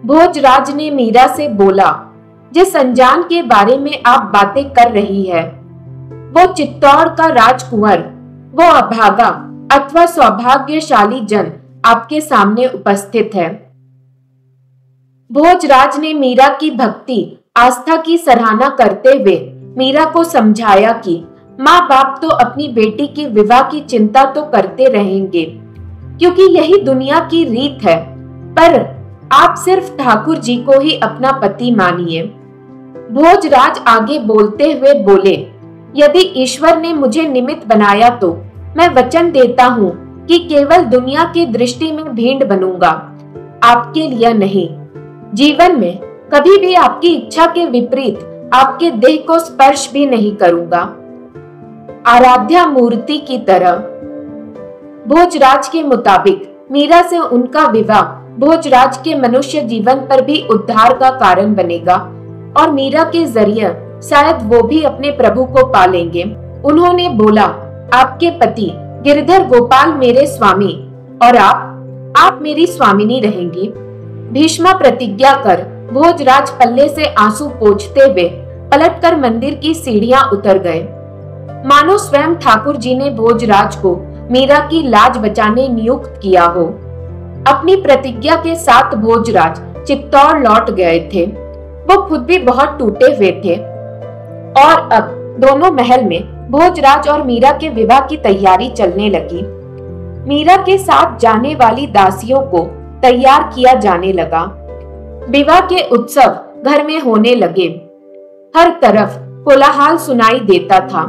भोजराज ने मीरा से बोला, जिस अनजान के बारे में आप बातें कर रही है, वो चित्तौड़ का राजकुंवर, वो अभागा अथवा सौभाग्यशाली जन आपके सामने उपस्थित है। भोजराज ने मीरा की भक्ति आस्था की सराहना करते हुए मीरा को समझाया कि माँ बाप तो अपनी बेटी के विवाह की चिंता तो करते रहेंगे, क्योंकि यही दुनिया की रीत है, पर आप सिर्फ ठाकुर जी को ही अपना पति मानिए। भोजराज आगे बोलते हुए बोले, यदि ईश्वर ने मुझे निमित्त बनाया तो मैं वचन देता हूँ कि केवल दुनिया की दृष्टि में भीड़ बनूंगा, आपके लिए नहीं। जीवन में कभी भी आपकी इच्छा के विपरीत आपके देह को स्पर्श भी नहीं करूंगा, आराध्या मूर्ति की तरह। भोजराज के मुताबिक मीरा से उनका विवाह भोजराज के मनुष्य जीवन पर भी उद्धार का कारण बनेगा और मीरा के जरिए शायद वो भी अपने प्रभु को पा लेंगे। उन्होंने बोला, आपके पति गिरधर गोपाल मेरे स्वामी और आप मेरी स्वामिनी रहेंगी। भीष्मा प्रतिज्ञा कर भोजराज पल्ले से आंसू पोंछते हुए पलटकर मंदिर की सीढ़ियां उतर गए, मानो स्वयं ठाकुर जी ने भोजराज को मीरा की लाज बचाने नियुक्त किया हो। अपनी प्रतिज्ञा के साथ भोजराज चित्तौड़ लौट गए थे। वो खुद भी बहुत टूटे हुए थे और अब दोनों महल में भोजराज और मीरा के विवाह की तैयारी चलने लगी। मीरा के साथ जाने वाली दासियों को तैयार किया जाने लगा। विवाह के उत्सव घर में होने लगे। हर तरफ कोलाहल सुनाई देता था।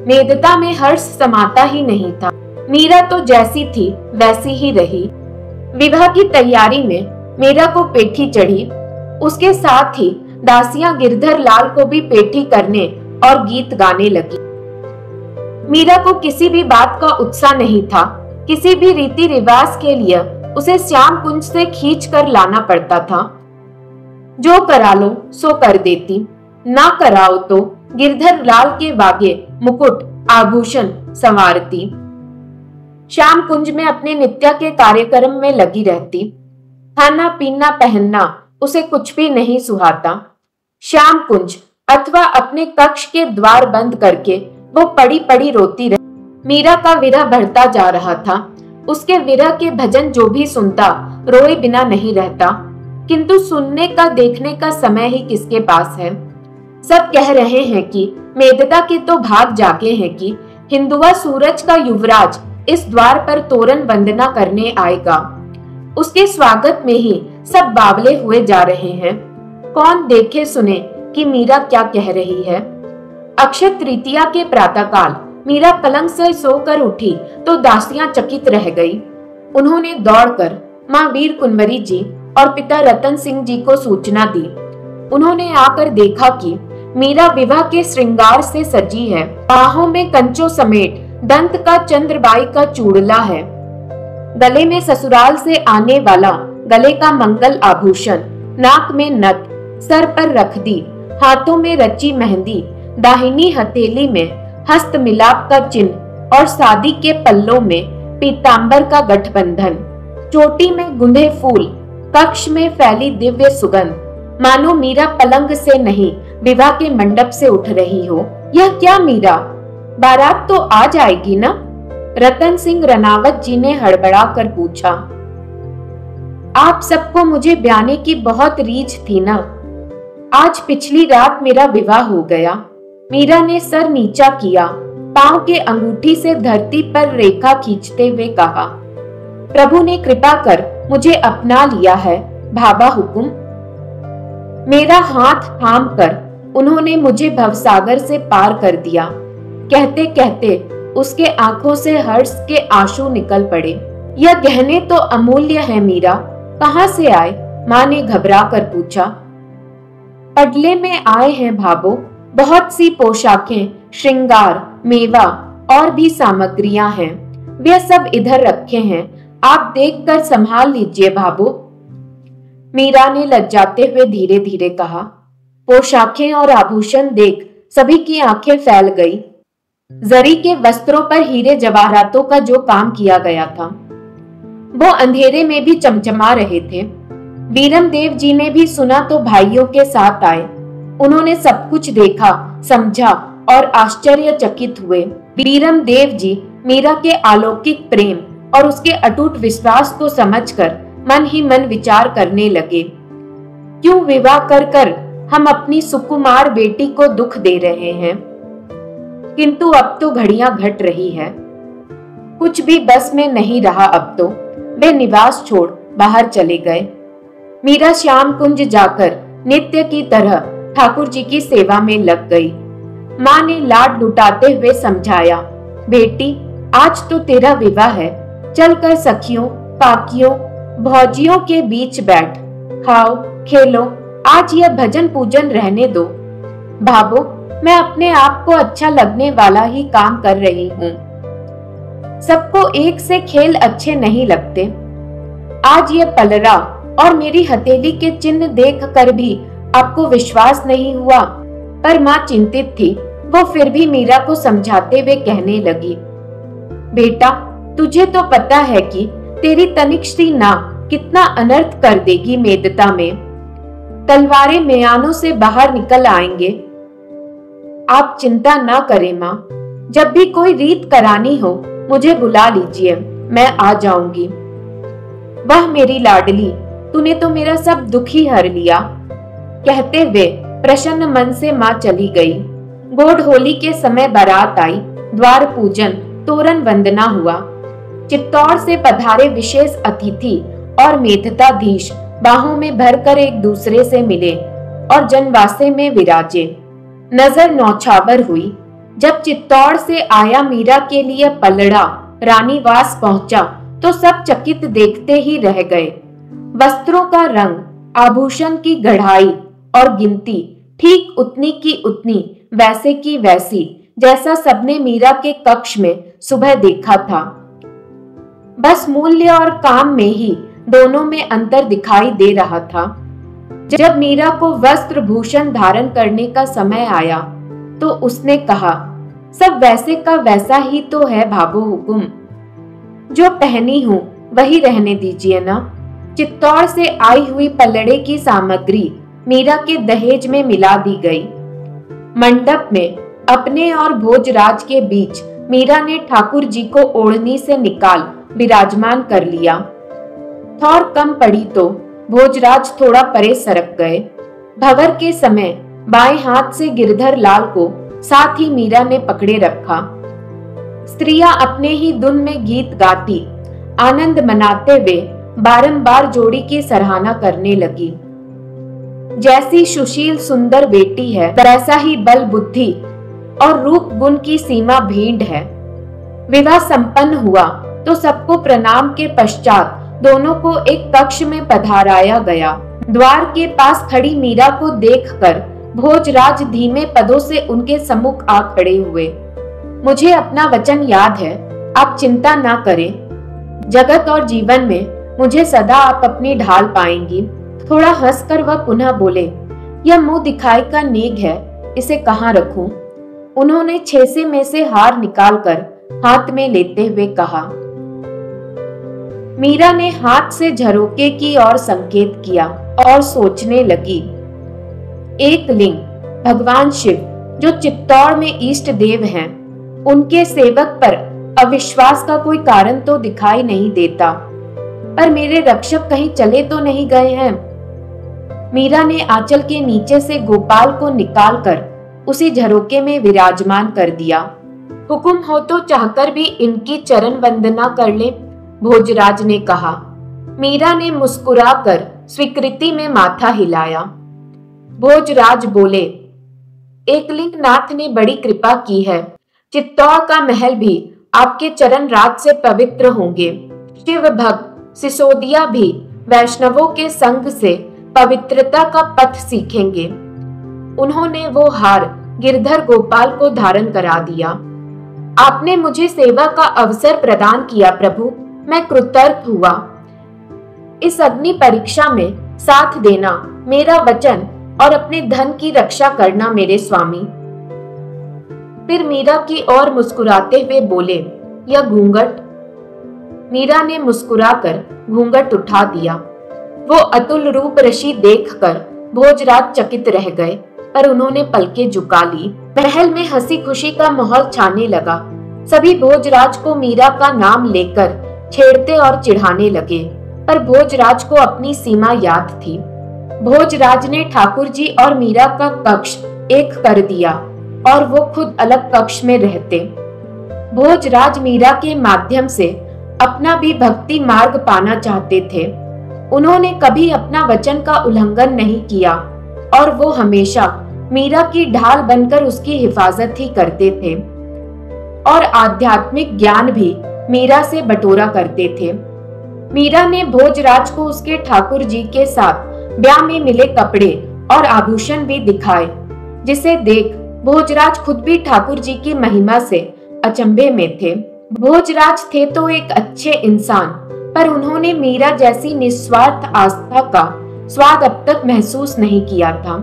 मेदता में हर्ष समाता ही नहीं था। मीरा तो जैसी थी वैसी ही रही। विवाह की तैयारी में मीरा को पेठी चढ़ी। उसके साथ ही दासियां गिरधर लाल को भी पेठी करने और गीत गाने लगी। मीरा को किसी भी बात का उत्साह नहीं था। किसी भी रीति रिवाज के लिए उसे श्याम कुंज से खींच कर लाना पड़ता था। जो करा लो सो कर देती, ना कराओ तो गिरधर लाल के वागे मुकुट आभूषण संवारती। श्याम कुंज में अपने नित्य के कार्यक्रम में लगी रहती। खाना पीना पहनना उसे कुछ भी नहीं सुहाता। श्याम कुंज अथवा अपने कक्ष के द्वार बंद करके वो पड़ी पड़ी रोती रही। मीरा का विरह बढ़ता जा रहा था। उसके विरह के भजन जो भी सुनता रोए बिना नहीं रहता, किंतु सुनने का देखने का समय ही किसके पास है। सब कह रहे हैं कि मेदता के तो भाग जागे हैं कि हिंदुआ सूरज का युवराज इस द्वार पर तोरण वंदना करने आएगा। उसके स्वागत में ही सब बावले हुए जा रहे हैं। कौन देखे सुने कि मीरा क्या कह रही है। अक्षय तृतीया के प्रातःकाल मीरा पलंग से सोकर उठी तो दासियां चकित रह गई। उन्होंने दौड़कर मां वीर कुंवरी जी और पिता रतन सिंह जी को सूचना दी। उन्होंने आकर देखा कि मीरा विवाह के श्रृंगार से सजी है। बाहों में कंचों समेत दंत का चंद्रबाई का चूड़ला है। गले में ससुराल से आने वाला गले का मंगल आभूषण, नाक में नथ, सर पर रखदी, हाथों में रची मेहंदी, दाहिनी हथेली में हस्त मिलाप का चिन्ह और शादी के पल्लों में पीतांबर का गठबंधन, चोटी में गुंधे फूल, कक्ष में फैली दिव्य सुगंध, मानो मीरा पलंग से नहीं विवाह के मंडप से उठ रही हो। यह क्या मीरा, बारात तो आ जाएगी ना? रतन सिंह रनावत जी ने हड़बड़ा कर पूछा। आप सबको मुझे ब्याने की बहुत रीझ थी ना। आज पिछली रात मेरा विवाह हो गया। मीरा ने सर नीचा किया, पांव के अंगूठी से धरती पर रेखा खींचते हुए कहा। प्रभु ने कृपा कर मुझे अपना लिया है भाबा हुकुम। मेरा हाथ थाम कर उन्होंने मुझे भवसागर से पार कर दिया। कहते कहते उसके आंखों से हर्ष के आंसू निकल पड़े। यह गहने तो अमूल्य है मीरा, कहां से आए? माँ ने घबरा कर पूछा। पडले में आए हैं भाबो, बहुत सी पोशाकें, श्रृंगार, मेवा और भी सामग्रियां हैं। वे सब इधर रखे हैं, आप देखकर संभाल लीजिए भाबो। मीरा ने लज्जाते हुए धीरे धीरे कहा। पोशाकें और आभूषण देख सभी की आंखें फैल गई। जरी के वस्त्रों पर हीरे जवाहरातों का जो काम किया गया था वो अंधेरे में भी चमचमा रहे थे। बीरम देव जी ने भी सुना तो भाइयों के साथ आए। उन्होंने सब कुछ देखा, समझा और आश्चर्यचकित हुए। बीरम देव जी मीरा के अलौकिक प्रेम और उसके अटूट विश्वास को समझकर मन ही मन विचार करने लगे। क्यों विवाह कर कर हम अपनी सुकुमार बेटी को दुख दे रहे हैं? किंतु अब तो घड़ियां घट रही है, कुछ भी बस में नहीं रहा। अब तो वे निवास छोड़ बाहर चले गए। मीरा श्याम कुंज जाकर नित्य की तरह ठाकुर जी की सेवा में लग गई। माँ ने लाड लुटाते हुए समझाया, बेटी आज तो तेरा विवाह है, चलकर सखियों, काकियों, भौजियों के बीच बैठ, खाओ खेलो, आज यह भजन पूजन रहने दो। भाबो, मैं अपने आप को अच्छा लगने वाला ही काम कर रही हूँ। सबको एक से खेल अच्छे नहीं लगते। आज ये पलरा और मेरी हथेली के चिन्ह देख कर भी आपको विश्वास नहीं हुआ। पर माँ चिंतित थी। वो फिर भी मीरा को समझाते हुए कहने लगी, बेटा तुझे तो पता है कि तेरी तनिक सी नाक कितना अनर्थ कर देगी मेदता में। तलवारें म्यानों से बाहर निकल आएंगे। आप चिंता ना करें माँ, जब भी कोई रीत करानी हो मुझे बुला लीजिए, मैं आ जाऊंगी। वह मेरी लाडली, तूने तो मेरा सब दुख ही हर लिया। कहते हुए प्रसन्न मन से माँ चली गई। गोड होली के समय बारात आई, द्वार पूजन, तोरण वंदना हुआ। चित्तौड़ से पधारे विशेष अतिथि और मेधताधीश बाहों में भरकर एक दूसरे से मिले और जनवासे में विराजे। नजर नौछावर हुई। जब चित्तौड़ से आया मीरा के लिए पलड़ा रानीवास पहुंचा तो सब चकित देखते ही रह गए। वस्त्रों का रंग, आभूषण की गढ़ाई और गिनती ठीक उतनी की उतनी, वैसे की वैसी जैसा सबने मीरा के कक्ष में सुबह देखा था। बस मूल्य और काम में ही दोनों में अंतर दिखाई दे रहा था। जब मीरा को वस्त्र भूषण धारण करने का समय आया तो उसने कहा, सब वैसे का वैसा ही तो है भाबो हुकुम, जो पहनी हूं वही रहने दीजिए ना। चित्तौड़ से आई हुई पलड़े की सामग्री मीरा के दहेज में मिला दी गई। मंडप में अपने और भोजराज के बीच मीरा ने ठाकुर जी को ओढ़नी से निकाल विराजमान कर लिया। थोड़ कम पड़ी तो भोजराज थोड़ा परे सरक गए। भंवर के समय बाएं हाथ से गिरधर लाल को साथ ही मीरा ने पकड़े रखा। स्त्रियां अपने ही धुन में गीत गाती, आनंद मनाते हुए बारंबार जोड़ी की सराहना करने लगी। जैसी सुशील सुंदर बेटी है वैसा ही बल बुद्धि और रूप गुण की सीमा भेंट है। विवाह संपन्न हुआ तो सबको प्रणाम के पश्चात दोनों को एक कक्ष में पधाराया गया। द्वार के पास खड़ी मीरा को देखकर भोजराज धीमे पदों से उनके सम्मुख आ खड़े हुए। मुझे अपना वचन याद है, आप चिंता ना करें। जगत और जीवन में मुझे सदा आप अपनी ढाल पाएंगी। थोड़ा हंसकर वह पुनः बोले, यह मुंह दिखाई का नेग है, इसे कहाँ रखूं? उन्होंने छेसे में से हार निकालकर हाथ में लेते हुए कहा। मीरा ने हाथ से झरोके की ओर संकेत किया और सोचने लगी। एक लिंग भगवान शिव जो चित्तौड़ में इष्ट देव हैं, उनके सेवक पर अविश्वास का कोई कारण तो दिखाई नहीं देता, पर मेरे रक्षक कहीं चले तो नहीं गए हैं। मीरा ने आंचल के नीचे से गोपाल को निकालकर उसी झरोके में विराजमान कर दिया। हुक्म हो तो चाहकर भी इनकी चरण वंदना कर ले, भोजराज ने कहा। मीरा ने मुस्कुराकर स्वीकृति में माथा हिलाया। भोजराज बोले, एकलिंगनाथ ने बड़ी कृपा की है। चित्तौड़ का महल भी आपके चरण राज से पवित्र होंगे। शिव भक्त सिसोदिया भी वैष्णवों के संग से पवित्रता का पथ सीखेंगे। उन्होंने वो हार गिरधर गोपाल को धारण करा दिया। आपने मुझे सेवा का अवसर प्रदान किया प्रभु, मैं कृतज्ञ हुआ। इस अग्नि परीक्षा में साथ देना मेरा वचन और अपने धन की रक्षा करना मेरे स्वामी। फिर मीरा की ओर मुस्कुराते हुए बोले, यह घूंघट? मीरा ने मुस्कुराकर घूंघट उठा दिया। वो अतुल रूप रशी देखकर भोजराज चकित रह गए, पर उन्होंने पलकें झुका ली। महल में हंसी खुशी का माहौल छाने लगा। सभी भोजराज को मीरा का नाम लेकर छेड़ते और चिढ़ाने लगे, पर भोजराज को अपनी सीमा याद थी। भोजराज ने ठाकुर जी और मीरा का कक्ष एक कर दिया और वो खुद अलग कक्ष में रहते। भोजराज मीरा के माध्यम से अपना भी भक्ति मार्ग पाना चाहते थे। उन्होंने कभी अपना वचन का उल्लंघन नहीं किया और वो हमेशा मीरा की ढाल बनकर उसकी हिफाजत ही करते थे और आध्यात्मिक ज्ञान भी मीरा से बटोरा करते थे। मीरा ने भोजराज को उसके ठाकुर जी के साथ ब्याह में मिले कपड़े और आभूषण भी दिखाए, जिसे देख भोजराज खुद भी ठाकुर जी की महिमा से अचंभे में थे। भोजराज थे तो एक अच्छे इंसान, पर उन्होंने मीरा जैसी निस्वार्थ आस्था का स्वाद अब तक महसूस नहीं किया था।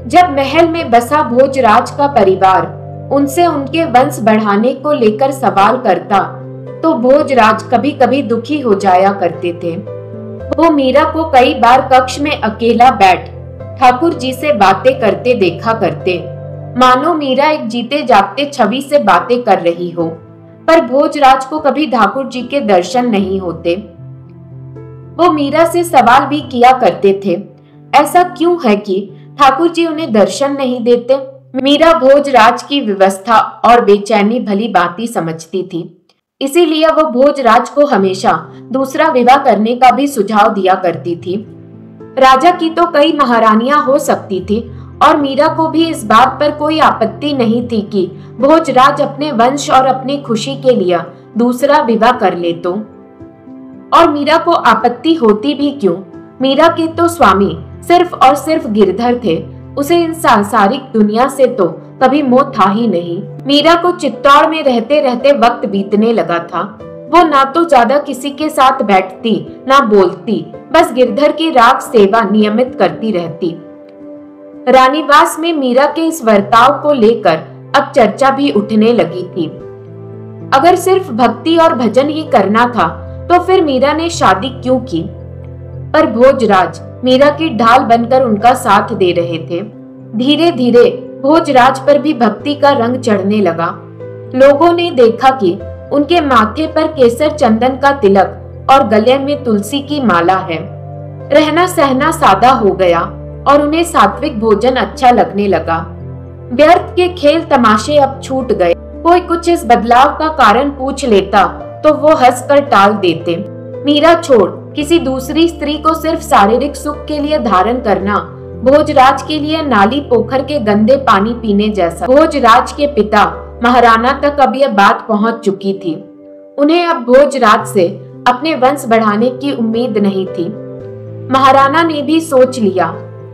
जब महल में बसा भोजराज का परिवार उनसे उनके वंश बढ़ाने को लेकर सवाल करता, तो भोजराज कभी कभी दुखी हो जाया करते थे। वो मीरा को कई बार कक्ष में अकेला बैठ ठाकुर जी से बातें करते देखा करते, मानो मीरा एक जीते जागते छवि से बातें कर रही हो। पर भोजराज को कभी ठाकुर जी के दर्शन नहीं होते। वो मीरा से सवाल भी किया करते थे, ऐसा क्यों है कि ठाकुर जी उन्हें दर्शन नहीं देते? मीरा भोजराज की व्यवस्था और बेचैनी भली भांति समझती थी, इसीलिए वो भोजराज को हमेशा दूसरा विवाह करने का भी सुझाव दिया करती थी। राजा की तो कई महारानियां हो सकती थी और मीरा को भी इस बात पर कोई आपत्ति नहीं थी कि भोजराज अपने वंश और अपनी खुशी के लिए दूसरा विवाह कर ले तो। और मीरा को आपत्ति होती भी क्यों? मीरा के तो स्वामी सिर्फ और सिर्फ गिरधर थे। उसे इन सांसारिक दुनिया से तो कभी मोह था ही नहीं। मीरा को चित्तौड़ में रहते रहते वक्त बीतने लगा था। वो ना तो ज्यादा किसी के साथ बैठती ना बोलती, बस गिरधर की राग सेवा नियमित करती रहती। रानीवास में मीरा के इस बर्ताव को लेकर अब चर्चा भी उठने लगी थी। अगर सिर्फ भक्ति और भजन ही करना था तो फिर मीरा ने शादी क्यों की? पर भोजराज मीरा की ढाल बनकर उनका साथ दे रहे थे। धीरे धीरे भोजराज पर भी भक्ति का रंग चढ़ने लगा। लोगों ने देखा कि उनके माथे पर केसर चंदन का तिलक और गले में तुलसी की माला है। रहना सहना सादा हो गया और उन्हें सात्विक भोजन अच्छा लगने लगा। व्यर्थ के खेल तमाशे अब छूट गए। कोई कुछ इस बदलाव का कारण पूछ लेता तो वो हंसकर टाल देते। मीरा छोड़ किसी दूसरी स्त्री को सिर्फ शारीरिक सुख के लिए धारण करना भोजराज के लिए नाली पोखर के गंदे पानी पीने जैसा। भोजराज के पिता महाराणा तक अब यह बात पहुंच चुकी थी। उन्हें अब भोजराज से अपने वंश बढ़ाने की उम्मीद नहीं थी। महाराणा ने भी सोच लिया,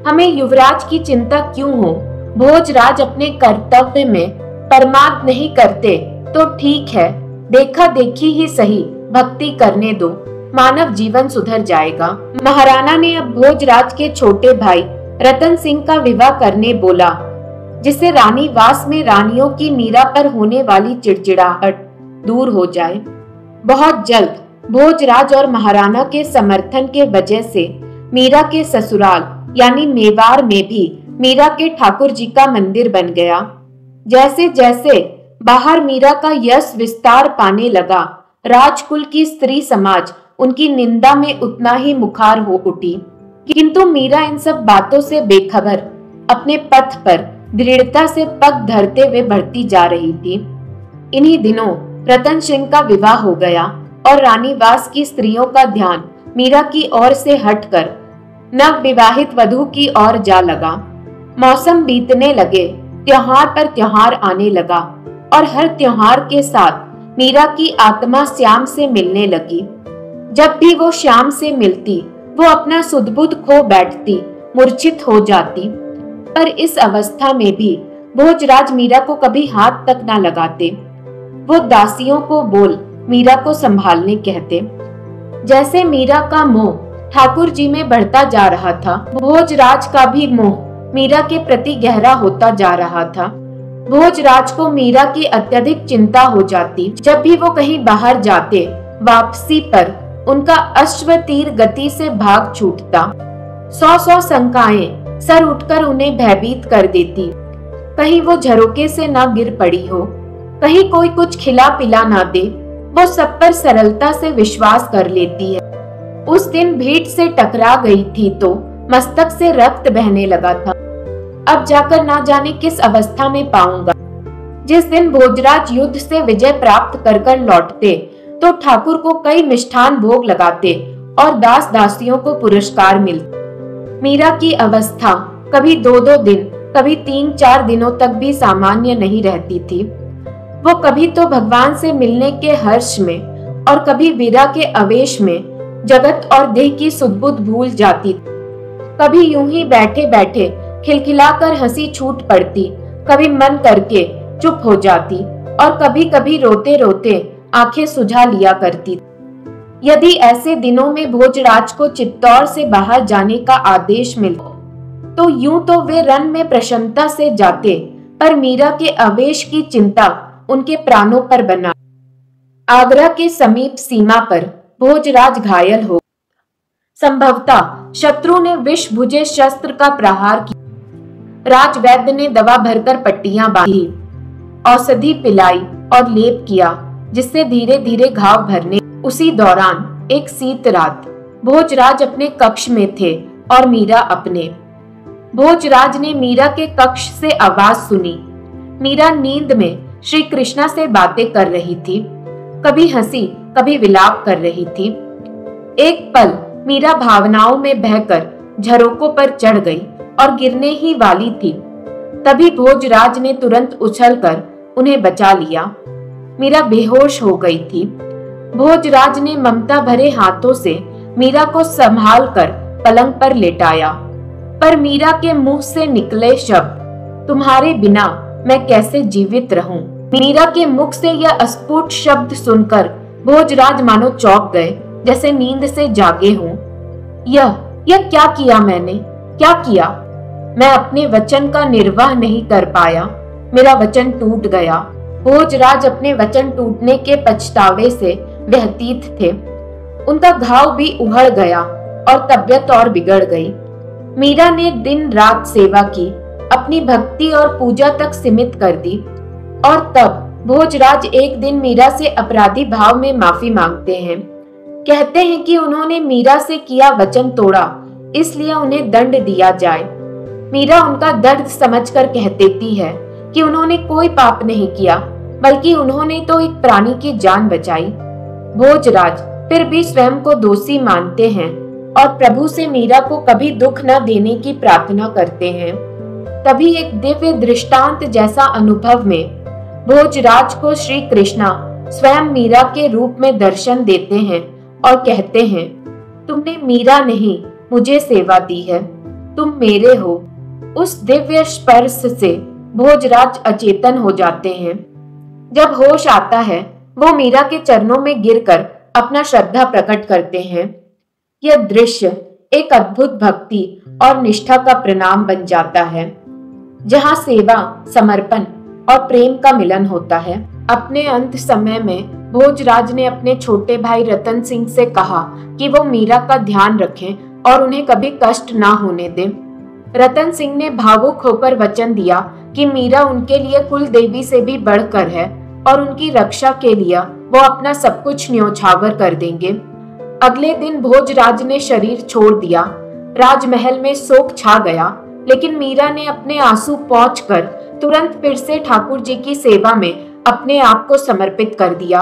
हमें युवराज की चिंता क्यों हो? भोजराज अपने कर्तव्य में परमाद नहीं करते तो ठीक है, देखा देखी ही सही, भक्ति करने दो, मानव जीवन सुधर जाएगा। महाराणा ने अब भोजराज के छोटे भाई रतन सिंह का विवाह करने बोला, जिससे रानीवास में रानियों की मीरा पर होने वाली चिड़चिड़ाहट दूर हो जाए। बहुत जल्द भोजराज और महाराणा के समर्थन के वजह से मीरा के ससुराल यानी मेवाड़ में भी मीरा के ठाकुर जी का मंदिर बन गया। जैसे जैसे बाहर मीरा का यश विस्तार पाने लगा, राजकुल की स्त्री समाज उनकी निंदा में उतना ही मुखार हो उठी। किंतु मीरा इन सब बातों से बेखबर अपने पथ पर दृढ़ता से पग धरते हुए बढ़ती जा रही थी। इन्हीं दिनों रतन सिंह का विवाह हो गया। और रानीवास की स्त्रियों का ध्यान मीरा की ओर से हटकर नव विवाहित वधू की ओर जा लगा। मौसम बीतने लगे, त्योहार पर त्योहार आने लगा और हर त्योहार के साथ मीरा की आत्मा श्याम से मिलने लगी। जब भी वो श्याम से मिलती, वो अपना सुध-बुध खो बैठती, मूर्छित हो जाती। पर इस अवस्था में भी भोजराज मीरा को कभी हाथ तक ना लगाते। वो दासियों को बोल मीरा को संभालने कहते। जैसे मीरा का मोह ठाकुर जी में बढ़ता जा रहा था, भोजराज का भी मोह मीरा के प्रति गहरा होता जा रहा था। भोजराज को मीरा की अत्यधिक चिंता हो जाती। जब भी वो कहीं बाहर जाते, वापसी पर उनका अश्व तीर गति से भाग छूटता। 100 शंकाएं सर उठकर उन्हें भयभीत कर देती। कहीं वो झरोके से ना गिर पड़ी हो, कहीं कोई कुछ खिला पिला ना दे, वो सब पर सरलता से विश्वास कर लेती है। उस दिन भीड़ से टकरा गई थी तो मस्तक से रक्त बहने लगा था। अब जाकर ना जाने किस अवस्था में पाऊंगा। जिस दिन भोजराज युद्ध से विजय प्राप्त कर कर लौटते तो ठाकुर को कई मिष्ठान भोग लगाते और दास दासियों को पुरस्कार मिलते। मीरा की अवस्था कभी 2-2 दिन, कभी 3-4 दिनों तक भी सामान्य नहीं रहती थी। वो कभी तो भगवान से मिलने के हर्ष में और कभी वीरा के आवेश में जगत और देह की सुध-बुध भूल जाती। कभी यूं ही बैठे बैठे खिलखिलाकर हंसी छूट पड़ती, कभी मन करके चुप हो जाती और कभी कभी रोते रोते आंखें सुझा लिया करती। यदि ऐसे दिनों में भोजराज को चित्तौड़ से बाहर जाने का आदेश मिलता तो यूं तो वे रन में प्रसन्नता से जाते, पर मीरा के आवेश की चिंता उनके प्राणों पर बना। आगरा के समीप सीमा पर भोजराज घायल हो। संभवतः शत्रु ने विष भुजे शस्त्र का प्रहार किया। राजवैद्य ने दवा भरकर पट्टियां बांधी, औषधि पिलाई और लेप किया, जिससे धीरे धीरे घाव भरने। उसी दौरान एक शीत रात भोजराज अपने कक्ष में थे और मीरा अपने। भोजराज ने मीरा के कक्ष से आवाज सुनी। मीरा नींद में श्री कृष्णा से बातें कर रही थी, कभी हंसी कभी विलाप कर रही थी। एक पल मीरा भावनाओं में बहकर झरोकों पर चढ़ गई और गिरने ही वाली थी। तभी भोजराज ने तुरंत उछलकर उन्हें बचा लिया। मीरा बेहोश हो गई थी। भोजराज ने ममता भरे हाथों से मीरा को संभालकर पलंग पर लेटाया, पर मीरा के मुंह से निकले शब्द, तुम्हारे बिना मैं कैसे जीवित रहूं। मीरा के मुख से यह अस्फुट शब्द सुनकर भोजराज मानो चौंक गए, जैसे नींद से जागे हों। यह क्या किया मैंने, क्या किया? मैं अपने वचन का निर्वाह नहीं कर पाया, मेरा वचन टूट गया। भोजराज अपने वचन टूटने के पछतावे से व्यतीत थे। उनका घाव भी उहड़ गया और तबीयत और बिगड़ गई। मीरा ने दिन रात सेवा की, अपनी भक्ति और पूजा तक सीमित कर दी। और तब भोजराज एक दिन मीरा से अपराधी भाव में माफी मांगते हैं। कहते हैं कि उन्होंने मीरा से किया वचन तोड़ा, इसलिए उन्हें दंड दिया जाए। मीरा उनका दर्द समझकर कह देती है कि उन्होंने कोई पाप नहीं किया, बल्कि उन्होंने तो एक प्राणी की जान बचाई। भोजराज फिर भी स्वयं को दोषी मानते हैं और प्रभु से मीरा को कभी दुख न देने की प्रार्थना करते हैं। तभी एक दिव्य दृष्टांत जैसा अनुभव में भोजराज को श्री कृष्णा स्वयं मीरा के रूप में दर्शन देते हैं और कहते हैं, तुमने मीरा नहीं मुझे सेवा दी है, तुम मेरे हो। उस दिव्य स्पर्श से भोजराज अचेतन हो जाते हैं। जब होश आता है, वो मीरा के चरणों में गिरकर अपना श्रद्धा प्रकट करते हैं। यह दृश्य एक अद्भुत भक्ति और निष्ठा का प्रणाम बन जाता है, जहाँ सेवा, समर्पण और प्रेम का मिलन होता है। अपने अंत समय में भोजराज ने अपने छोटे भाई रतन सिंह से कहा कि वो मीरा का ध्यान रखें और उन्हें कभी कष्ट ना होने दें। रतन सिंह ने भावुक होकर वचन दिया कि मीरा उनके लिए कुल देवी से भी बढ़कर है और उनकी रक्षा के लिए वो अपना सब कुछ न्योछावर कर देंगे। अगले दिन भोजराज ने शरीर छोड़ दिया। राजमहल में शोक छा गया, लेकिन मीरा ने अपने आंसू पोंछकर तुरंत फिर से ठाकुर जी की सेवा में अपने आप को समर्पित कर दिया।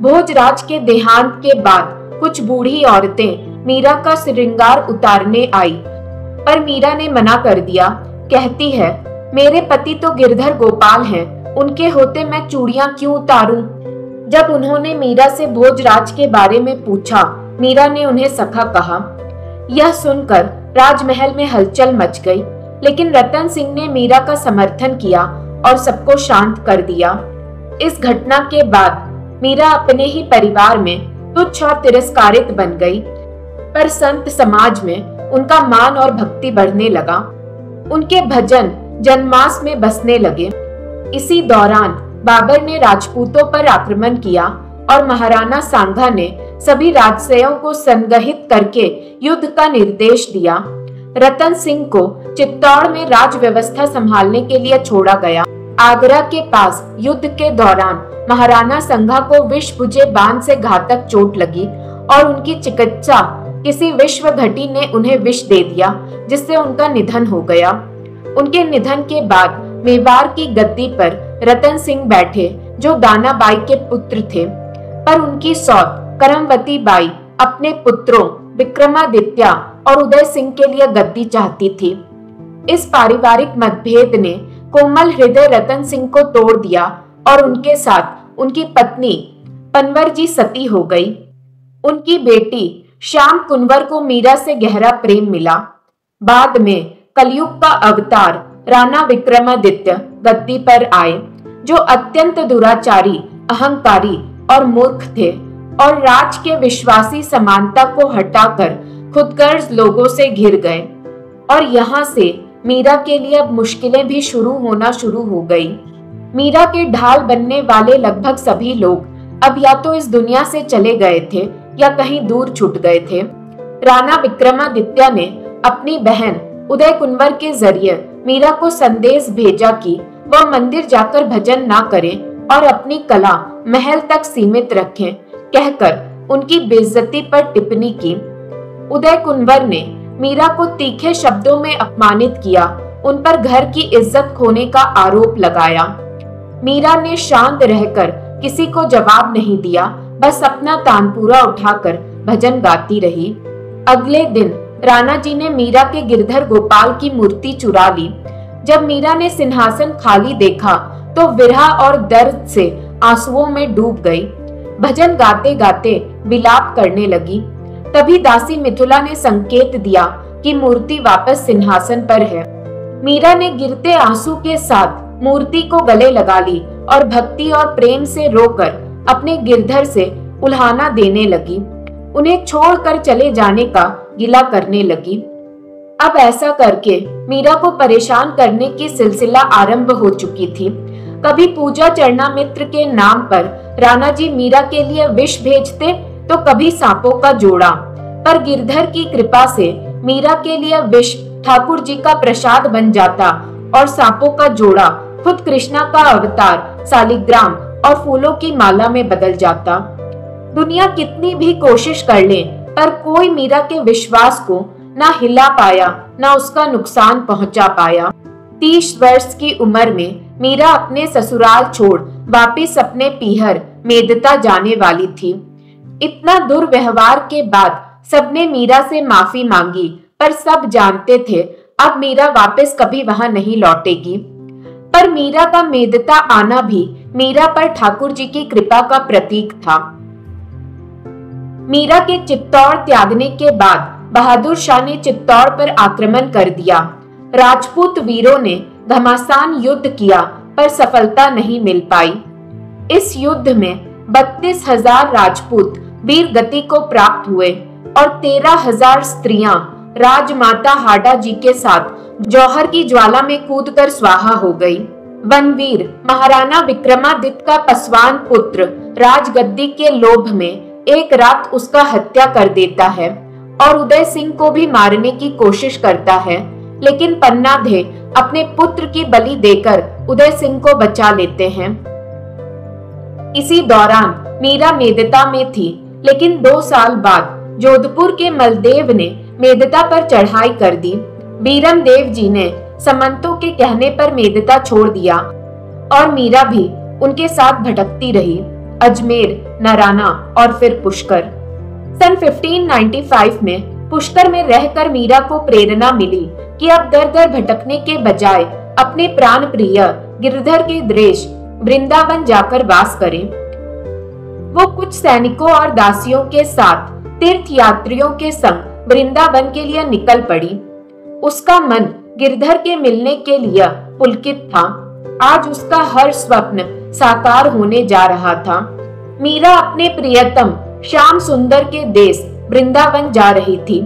भोजराज के देहांत के बाद कुछ बूढ़ी औरतें मीरा का श्रृंगार उतारने आई, पर मीरा ने मना कर दिया। कहती है, मेरे पति तो गिरधर गोपाल हैं, उनके होते मैं चूड़ियां क्यों उतारूं? जब उन्होंने मीरा से भोजराज के बारे में पूछा, मीरा ने उन्हें सखा कहा। यह सुनकर राजमहल में हलचल मच गई, लेकिन रतन सिंह ने मीरा का समर्थन किया और सबको शांत कर दिया। इस घटना के बाद मीरा अपने ही परिवार में तुच्छ और तिरस्कारित बन गई, पर संत समाज में उनका मान और भक्ति बढ़ने लगा। उनके भजन जनमास में बसने लगे। इसी दौरान बाबर ने राजपूतों पर आक्रमण किया और महाराणा सांगा ने सभी राजसयों को संगठित करके युद्ध का निर्देश दिया। रतन सिंह को चित्तौड़ में राज व्यवस्था संभालने के लिए छोड़ा गया। आगरा के पास युद्ध के दौरान महाराणा सांगा को विष बुझे बाण से घातक चोट लगी और उनकी चिकित्सा किसी विश्व घटी ने उन्हें विष दे दिया, जिससे उनका निधन हो गया। उनके निधन के बाद मेवाड़ की गद्दी पर रतन सिंह बैठे, जो दानाबाई के पुत्र थे, पर उनकी सौत करमवती बाई अपने पुत्रों विक्रमादित्य और उदय सिंह के लिए गद्दी चाहती थी। इस पारिवारिक मतभेद ने कोमल हृदय रतन सिंह को तोड़ दिया और उनके साथ उनकी पत्नी पनवर जी सती हो गई। उनकी बेटी श्याम कुंवर को मीरा से गहरा प्रेम मिला। बाद में कलयुग का अवतार राणा विक्रमादित्य गद्दी पर आए, जो अत्यंत दुराचारी, अहंकारी और मूर्ख थे और राज के विश्वासी समानता को हटाकर खुदगर्ज लोगों से घिर गए। और यहाँ से मीरा के लिए अब मुश्किलें भी शुरू हो गई। मीरा के ढाल बनने वाले लगभग सभी लोग अब या तो इस दुनिया से चले गए थे या कहीं दूर छुट गए थे। राणा विक्रमादित्य ने अपनी बहन उदय कुंवर के जरिए मीरा को संदेश भेजा कि वह मंदिर जाकर भजन ना करें और अपनी कला महल तक सीमित रखें, कहकर उनकी बेइज्जती पर टिप्पणी की। उदय कुंवर ने मीरा को तीखे शब्दों में अपमानित किया, उन पर घर की इज्जत खोने का आरोप लगाया। मीरा ने शांत रहकर किसी को जवाब नहीं दिया, बस अपना तानपूरा उठाकर भजन गाती रही। अगले दिन राणा जी ने मीरा के गिरधर गोपाल की मूर्ति चुरा ली। जब मीरा ने सिंहासन खाली देखा तो विरह और दर्द से आंसुओं में डूब गई। भजन गाते गाते विलाप करने लगी। तभी दासी मिथुला ने संकेत दिया कि मूर्ति वापस सिंहासन पर है। मीरा ने गिरते आंसू के साथ मूर्ति को गले लगा ली और भक्ति और प्रेम से रोकर अपने गिरधर से उल्हाना देने लगी। उन्हें छोड़कर चले जाने का गिला करने लगी। अब ऐसा करके मीरा को परेशान करने की सिलसिला आरंभ हो चुकी थी। कभी पूजा चरना मित्र के नाम पर राणा जी मीरा के लिए विष भेजते, तो कभी सांपों का जोड़ा। पर गिरधर की कृपा से मीरा के लिए विष ठाकुर जी का प्रसाद बन जाता और सांपों का जोड़ा खुद कृष्णा का अवतार सालिग्राम और फूलों की माला में बदल जाता। दुनिया कितनी भी कोशिश कर ले, पर कोई मीरा के विश्वास को ना हिला पाया, ना उसका नुकसान पहुंचा पाया। 30 वर्ष की उम्र में मीरा अपने ससुराल छोड़ वापिस अपने पीहर मेदता जाने वाली थी। इतना दुर्व्यवहार के बाद सबने मीरा से माफी मांगी, पर सब जानते थे अब मीरा वापस कभी वहां नहीं लौटेगी। पर मीरा का मेदता आना भी मीरा पर ठाकुर जी की कृपा का प्रतीक था। मीरा के चित्तौड़ त्यागने के बाद बहादुर शाह ने चित्तौड़ पर आक्रमण कर दिया। राजपूत वीरों ने घमासान युद्ध किया, पर सफलता नहीं मिल पाई। इस युद्ध में 32,000 राजपूत वीर गति को प्राप्त हुए और 13,000 स्त्रियां राजमाता हाडा जी के साथ जौहर की ज्वाला में कूदकर स्वाहा हो गई। वनवीर महाराणा विक्रमादित्य का पसवान पुत्र राजगद्दी के लोभ में एक रात उसका हत्या कर देता है और उदय सिंह को भी मारने की कोशिश करता है, लेकिन पन्नाधे अपने पुत्र की बलि देकर उदय सिंह को बचा लेते हैं। इसी दौरान मीरा मेदता में थी, लेकिन 2 साल बाद जोधपुर के मलदेव ने मेदता पर चढ़ाई कर दी। बीरम देव जी ने समंतों के कहने पर मेदता छोड़ दिया और मीरा भी उनके साथ भटकती रही। अजमेर, नराना और फिर पुष्कर। सन 1595 में पुष्कर में रहकर मीरा को प्रेरणा मिली कि अब दर दर भटकने के बजाय अपने प्राण प्रिय गिरधर के देश वृंदावन जाकर वास करें। वो कुछ सैनिकों और दासियों के साथ तीर्थ यात्रियों के संग वृंदावन के लिए निकल पड़ी। उसका मन गिरधर के मिलने के लिए पुलकित था। आज उसका हर स्वप्न साकार होने जा रहा था। मीरा अपने प्रियतम श्याम सुंदर के देश वृंदावन जा रही थी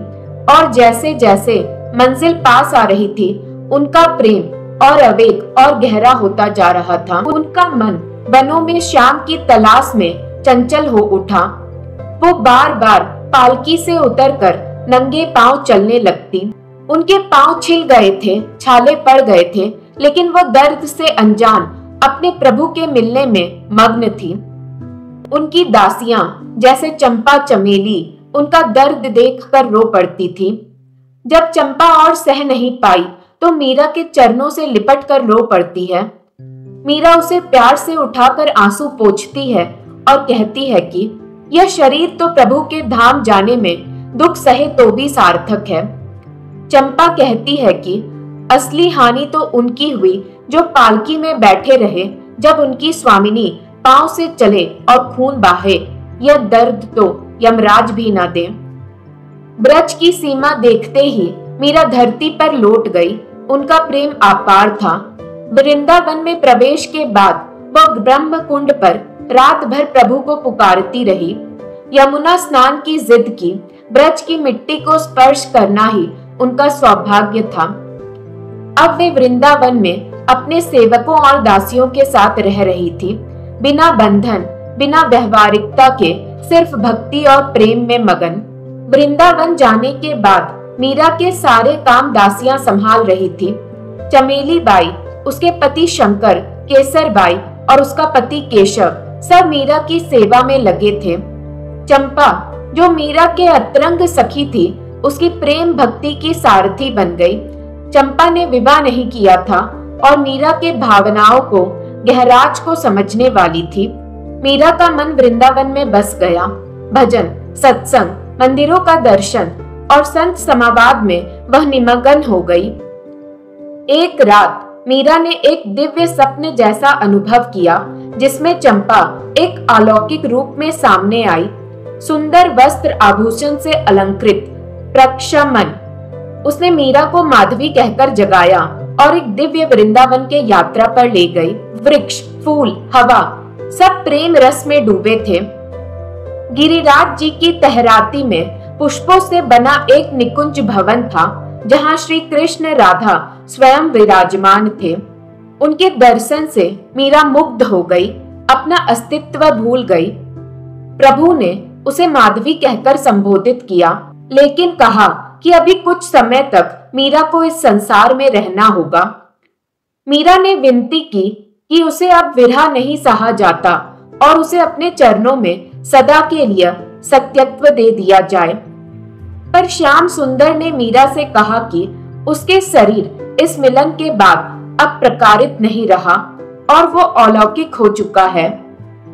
और जैसे जैसे मंजिल पास आ रही थी, उनका प्रेम और आवेग और गहरा होता जा रहा था। उनका मन वनों में श्याम की तलाश में चंचल हो उठा। वो बार बार पालकी से उतरकर नंगे पांव चलने लगती। उनके पांव छिल गए थे, छाले पड़ गए थे, लेकिन वो दर्द से अनजान अपने प्रभु के मिलने में मग्न थी। उनकी दासियां जैसे चंपा चमेली उनका दर्द देखकर रो पड़ती थी। जब चंपा और सह नहीं पाई तो मीरा के चरणों से लिपट कर रो पड़ती है। मीरा उसे प्यार से उठाकर आंसू पोंछती है और कहती है कि यह शरीर तो प्रभु के धाम जाने में दुख सहे तो भी सार्थक है। चंपा कहती है कि असली हानि तो उनकी हुई जो पालकी में बैठे रहे जब उनकी स्वामिनी पांव से चले और खून बहे। यह दर्द तो यमराज भी न दे। ब्रज की सीमा देखते ही मीरा धरती पर लौट गई। उनका प्रेम अपार था। वृंदावन में प्रवेश के बाद वह ब्रह्म कुंड पर रात भर प्रभु को पुकारती रही। यमुना स्नान की जिद की। ब्रज की मिट्टी को स्पर्श करना ही उनका सौभाग्य था। अब वे वृंदावन में अपने सेवकों और दासियों के साथ रह रही थी, बिना बंधन, बिना व्यवहारिकता के, सिर्फ भक्ति और प्रेम में मगन। वृंदावन जाने के बाद मीरा के सारे काम दासियां संभाल रही थी। चमेली बाई, उसके पति शंकर, केसर बाई और उसका पति केशव सब मीरा की सेवा में लगे थे। चंपा, जो मीरा के अतरंग सखी थी, उसकी प्रेम भक्ति की सारथी बन गई। चंपा ने विवाह नहीं किया था और मीरा के भावनाओं को, गहराज को समझने वाली थी। मीरा का मन वृंदावन में बस गया। भजन, सत्संग, मंदिरों का दर्शन और संत समावाद में वह निमग्न हो गई। एक रात मीरा ने एक दिव्य सपने जैसा अनुभव किया, जिसमें चंपा एक अलौकिक रूप में सामने आई, सुंदर वस्त्र आभूषण से अलंकृत, प्रक्षमन। उसने मीरा को माधवी कहकर जगाया और एक दिव्य वृंदावन के यात्रा पर ले गई। वृक्ष, फूल, हवा सब प्रेम रस में डूबे थे। गिरिराज जी की तहराती में पुष्पों से बना एक निकुंज भवन था, जहां श्री कृष्ण राधा स्वयं विराजमान थे। उनके दर्शन से मीरा मुग्ध हो गई, अपना अस्तित्व भूल गई। प्रभु ने उसे माधवी कहकर संबोधित किया, लेकिन कहा कि अभी कुछ समय तक मीरा को इस संसार में रहना होगा। मीरा ने विनती की कि उसे अब विरह नहीं सहा जाता और उसे अपने चरणों में सदा के लिए सत्यत्व दे दिया जाए। पर श्याम सुंदर ने मीरा से कहा कि उसके शरीर इस मिलन के बाद अब प्रकारित नहीं रहा और वो अलौकिक हो चुका है।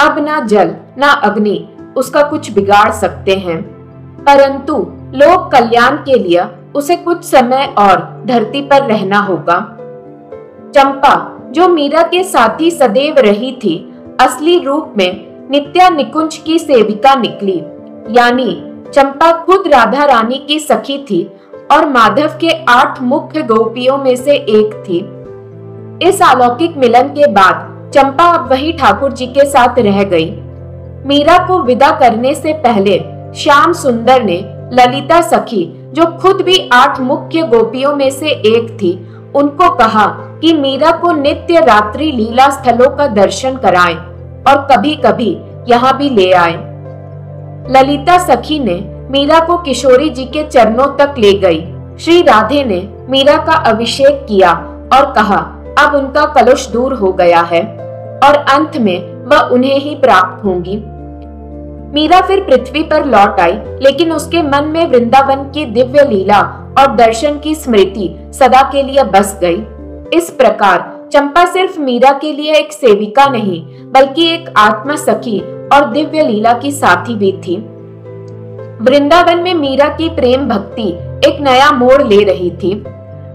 अब ना जल ना अग्नि उसका कुछ बिगाड़ सकते हैं, परंतु लोक कल्याण के लिए उसे कुछ समय और धरती पर रहना होगा। चंपा, जो मीरा के साथी सदैव रही थी, असली रूप में नित्या निकुंज की सेविका निकली। यानी चंपा खुद राधा रानी की सखी थी और माधव के 8 मुख्य गोपियों में से एक थी। इस अलौकिक मिलन के बाद चंपा अब वही ठाकुर जी के साथ रह गई। मीरा को विदा करने से पहले श्याम सुंदर ने ललिता सखी, जो खुद भी 8 मुख्य गोपियों में से एक थी, उनको कहा कि मीरा को नित्य रात्रि लीला स्थलों का दर्शन कराएं और कभी कभी यहाँ भी ले आए। ललिता सखी ने मीरा को किशोरी जी के चरणों तक ले गई। श्री राधे ने मीरा का अभिषेक किया और कहा अब उनका कलुष दूर हो गया है और अंत में वह उन्हें ही प्राप्त होंगी। मीरा फिर पृथ्वी पर लौट आई, लेकिन उसके मन में वृंदावन की दिव्य लीला और दर्शन की स्मृति सदा के लिए बस गई। इस प्रकार चंपा सिर्फ मीरा के लिए एक सेविका नहीं बल्कि एक आत्मा सखी और दिव्य लीला की साथी भी थी। वृंदावन में मीरा की प्रेम भक्ति एक नया मोड़ ले रही थी।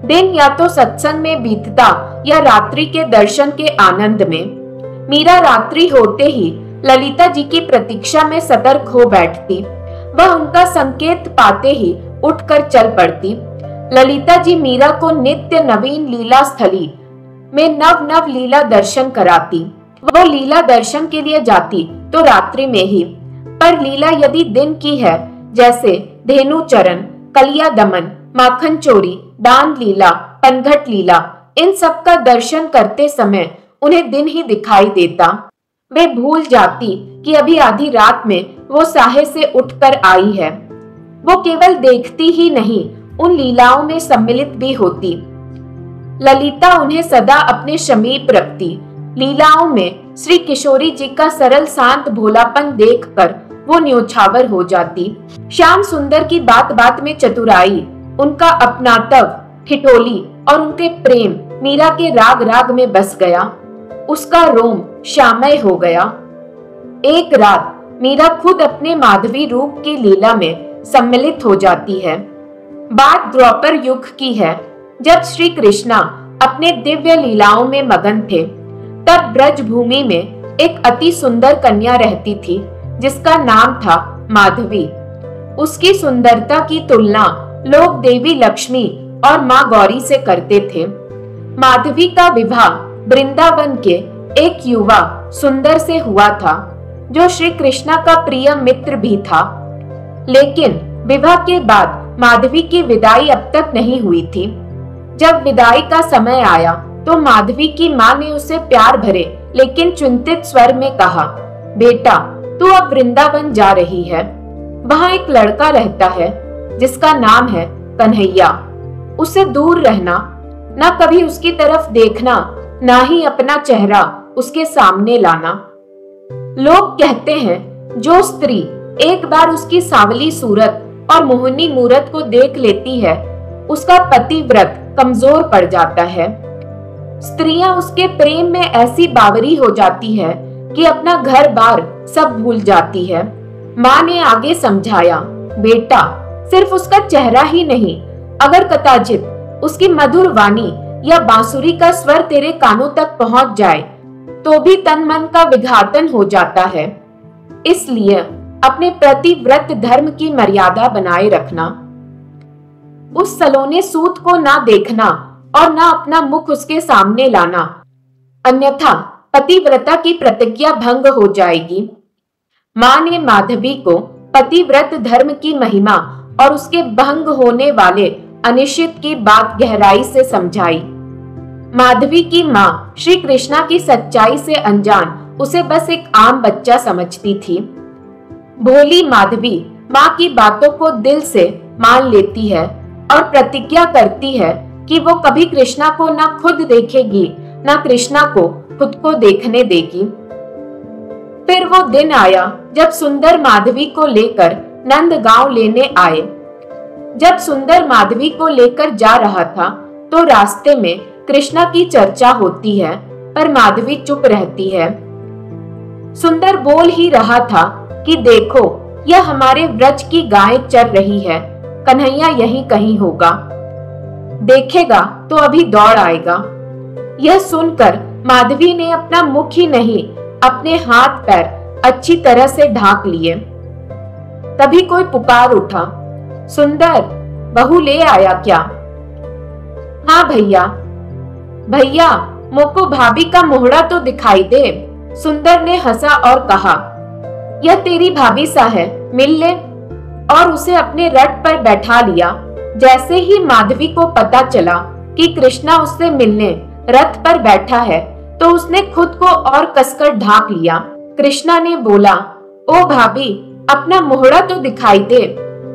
दिन या तो सत्संग में बीतता या रात्रि के दर्शन के आनंद में। मीरा रात्रि होते ही ललिता जी की प्रतीक्षा में सतर्क हो बैठती। वह उनका संकेत पाते ही उठकर चल पड़ती। ललिता जी मीरा को नित्य नवीन लीला स्थली में नव नव लीला दर्शन कराती। वो लीला दर्शन के लिए जाती तो रात्रि में ही, पर लीला यदि दिन की है, जैसे धेनु चरण, कलिया दमन, माखन चोरी, दान लीला, पनघट लीला, इन सब का दर्शन करते समय उन्हें दिन ही दिखाई देता। वे भूल जाती कि अभी आधी रात में वो साहे से उठकर आई है। वो केवल देखती ही नहीं, उन लीलाओं में सम्मिलित भी होती। ललिता उन्हें सदा अपने समीप रखती। लीलाओं में श्री किशोरी जी का सरल शांत भोलापन देखकर वो न्योछावर हो जाती। श्याम सुंदर की बात बात में चतुराई, उनका अपनातव, ठिठोली और उनके प्रेम मीरा के राग राग में बस गया। उसका रोम श्यामय हो गया। एक रात मीरा खुद अपने माधवी रूप की लीला में सम्मिलित हो जाती है। बात द्वापर युग की है, जब श्री कृष्णा अपने दिव्य लीलाओं में मगन थे। तब ब्रज भूमि में एक अति सुंदर कन्या रहती थी जिसका नाम था माधवी। उसकी सुंदरता की तुलना लोग देवी लक्ष्मी और माँ गौरी से करते थे। माधवी का विवाह वृंदावन के एक युवा सुंदर से हुआ था जो श्री कृष्णा का प्रिय मित्र भी था। लेकिन विवाह के बाद माधवी की विदाई अब तक नहीं हुई थी। जब विदाई का समय आया तो माधवी की माँ ने उसे प्यार भरे लेकिन चिंतित स्वर में कहा, बेटा तू अब वृंदावन जा रही है। वहाँ एक लड़का रहता है जिसका नाम है कन्हैया। उससे दूर रहना, ना कभी उसकी तरफ देखना, ना ही अपना चेहरा उसके सामने लाना। लोग कहते हैं जो स्त्री एक बार उसकी सांवली सूरत और मोहनी मूरत को देख लेती है उसका पतिव्रत कमजोर पड़ जाता है। स्त्रियां उसके प्रेम में ऐसी बावरी हो जाती है कि अपना घर बार सब भूल जाती है। माँ ने आगे समझाया, बेटा सिर्फ उसका चेहरा ही नहीं, अगर कदाचित उसकी मधुर वाणी या बांसुरी का स्वर तेरे कानों तक पहुंच जाए तो भी तन मन का विघातन हो जाता है। इसलिए अपने प्रतिव्रत धर्म की मर्यादा बनाए रखना। उस सलोने सूत को ना देखना और ना अपना मुख उसके सामने लाना, अन्यथा पतिव्रता की प्रतिज्ञा भंग हो जाएगी। माँ ने माधवी को पतिव्रत धर्म की महिमा और उसके भंग होने वाले अनिश्चित की बात गहराई से समझाई। माधवी की माँ श्री कृष्णा की सच्चाई से अनजान उसे बस एक आम बच्चा समझती थी। भोली माधवी माँ की बातों को दिल से मान लेती है और प्रतिज्ञा करती है कि वो कभी कृष्णा को ना खुद देखेगी ना कृष्णा को खुद को देखने देगी। फिर वो दिन आया जब सुंदर माधवी को लेकर नंदगांव लेने आए। जब सुंदर माधवी को लेकर जा रहा था तो रास्ते में कृष्णा की चर्चा होती है, पर माधवी चुप रहती है। सुंदर बोल ही रहा था कि देखो यह हमारे व्रज की गाय चर रही है, कन्हैया यहीं कहीं होगा, देखेगा तो अभी दौड़ आएगा। यह सुनकर माधवी ने अपना मुख ही नहीं अपने हाथ पैर अच्छी तरह से ढांक लिए। तभी कोई पुकार उठा, सुंदर बहू ले आया क्या? हाँ भैया। भैया मोको भाभी का मोहड़ा तो दिखाई दे। सुंदर ने हंसा और कहा, यह तेरी भाभी सा है, मिल ले। और उसे अपने रथ पर बैठा लिया। जैसे ही माधवी को पता चला कि कृष्णा उससे मिलने रथ पर बैठा है तो उसने खुद को और कसकर ढांक लिया। कृष्णा ने बोला, ओ भाभी अपना मोहड़ा तो दिखाई दे।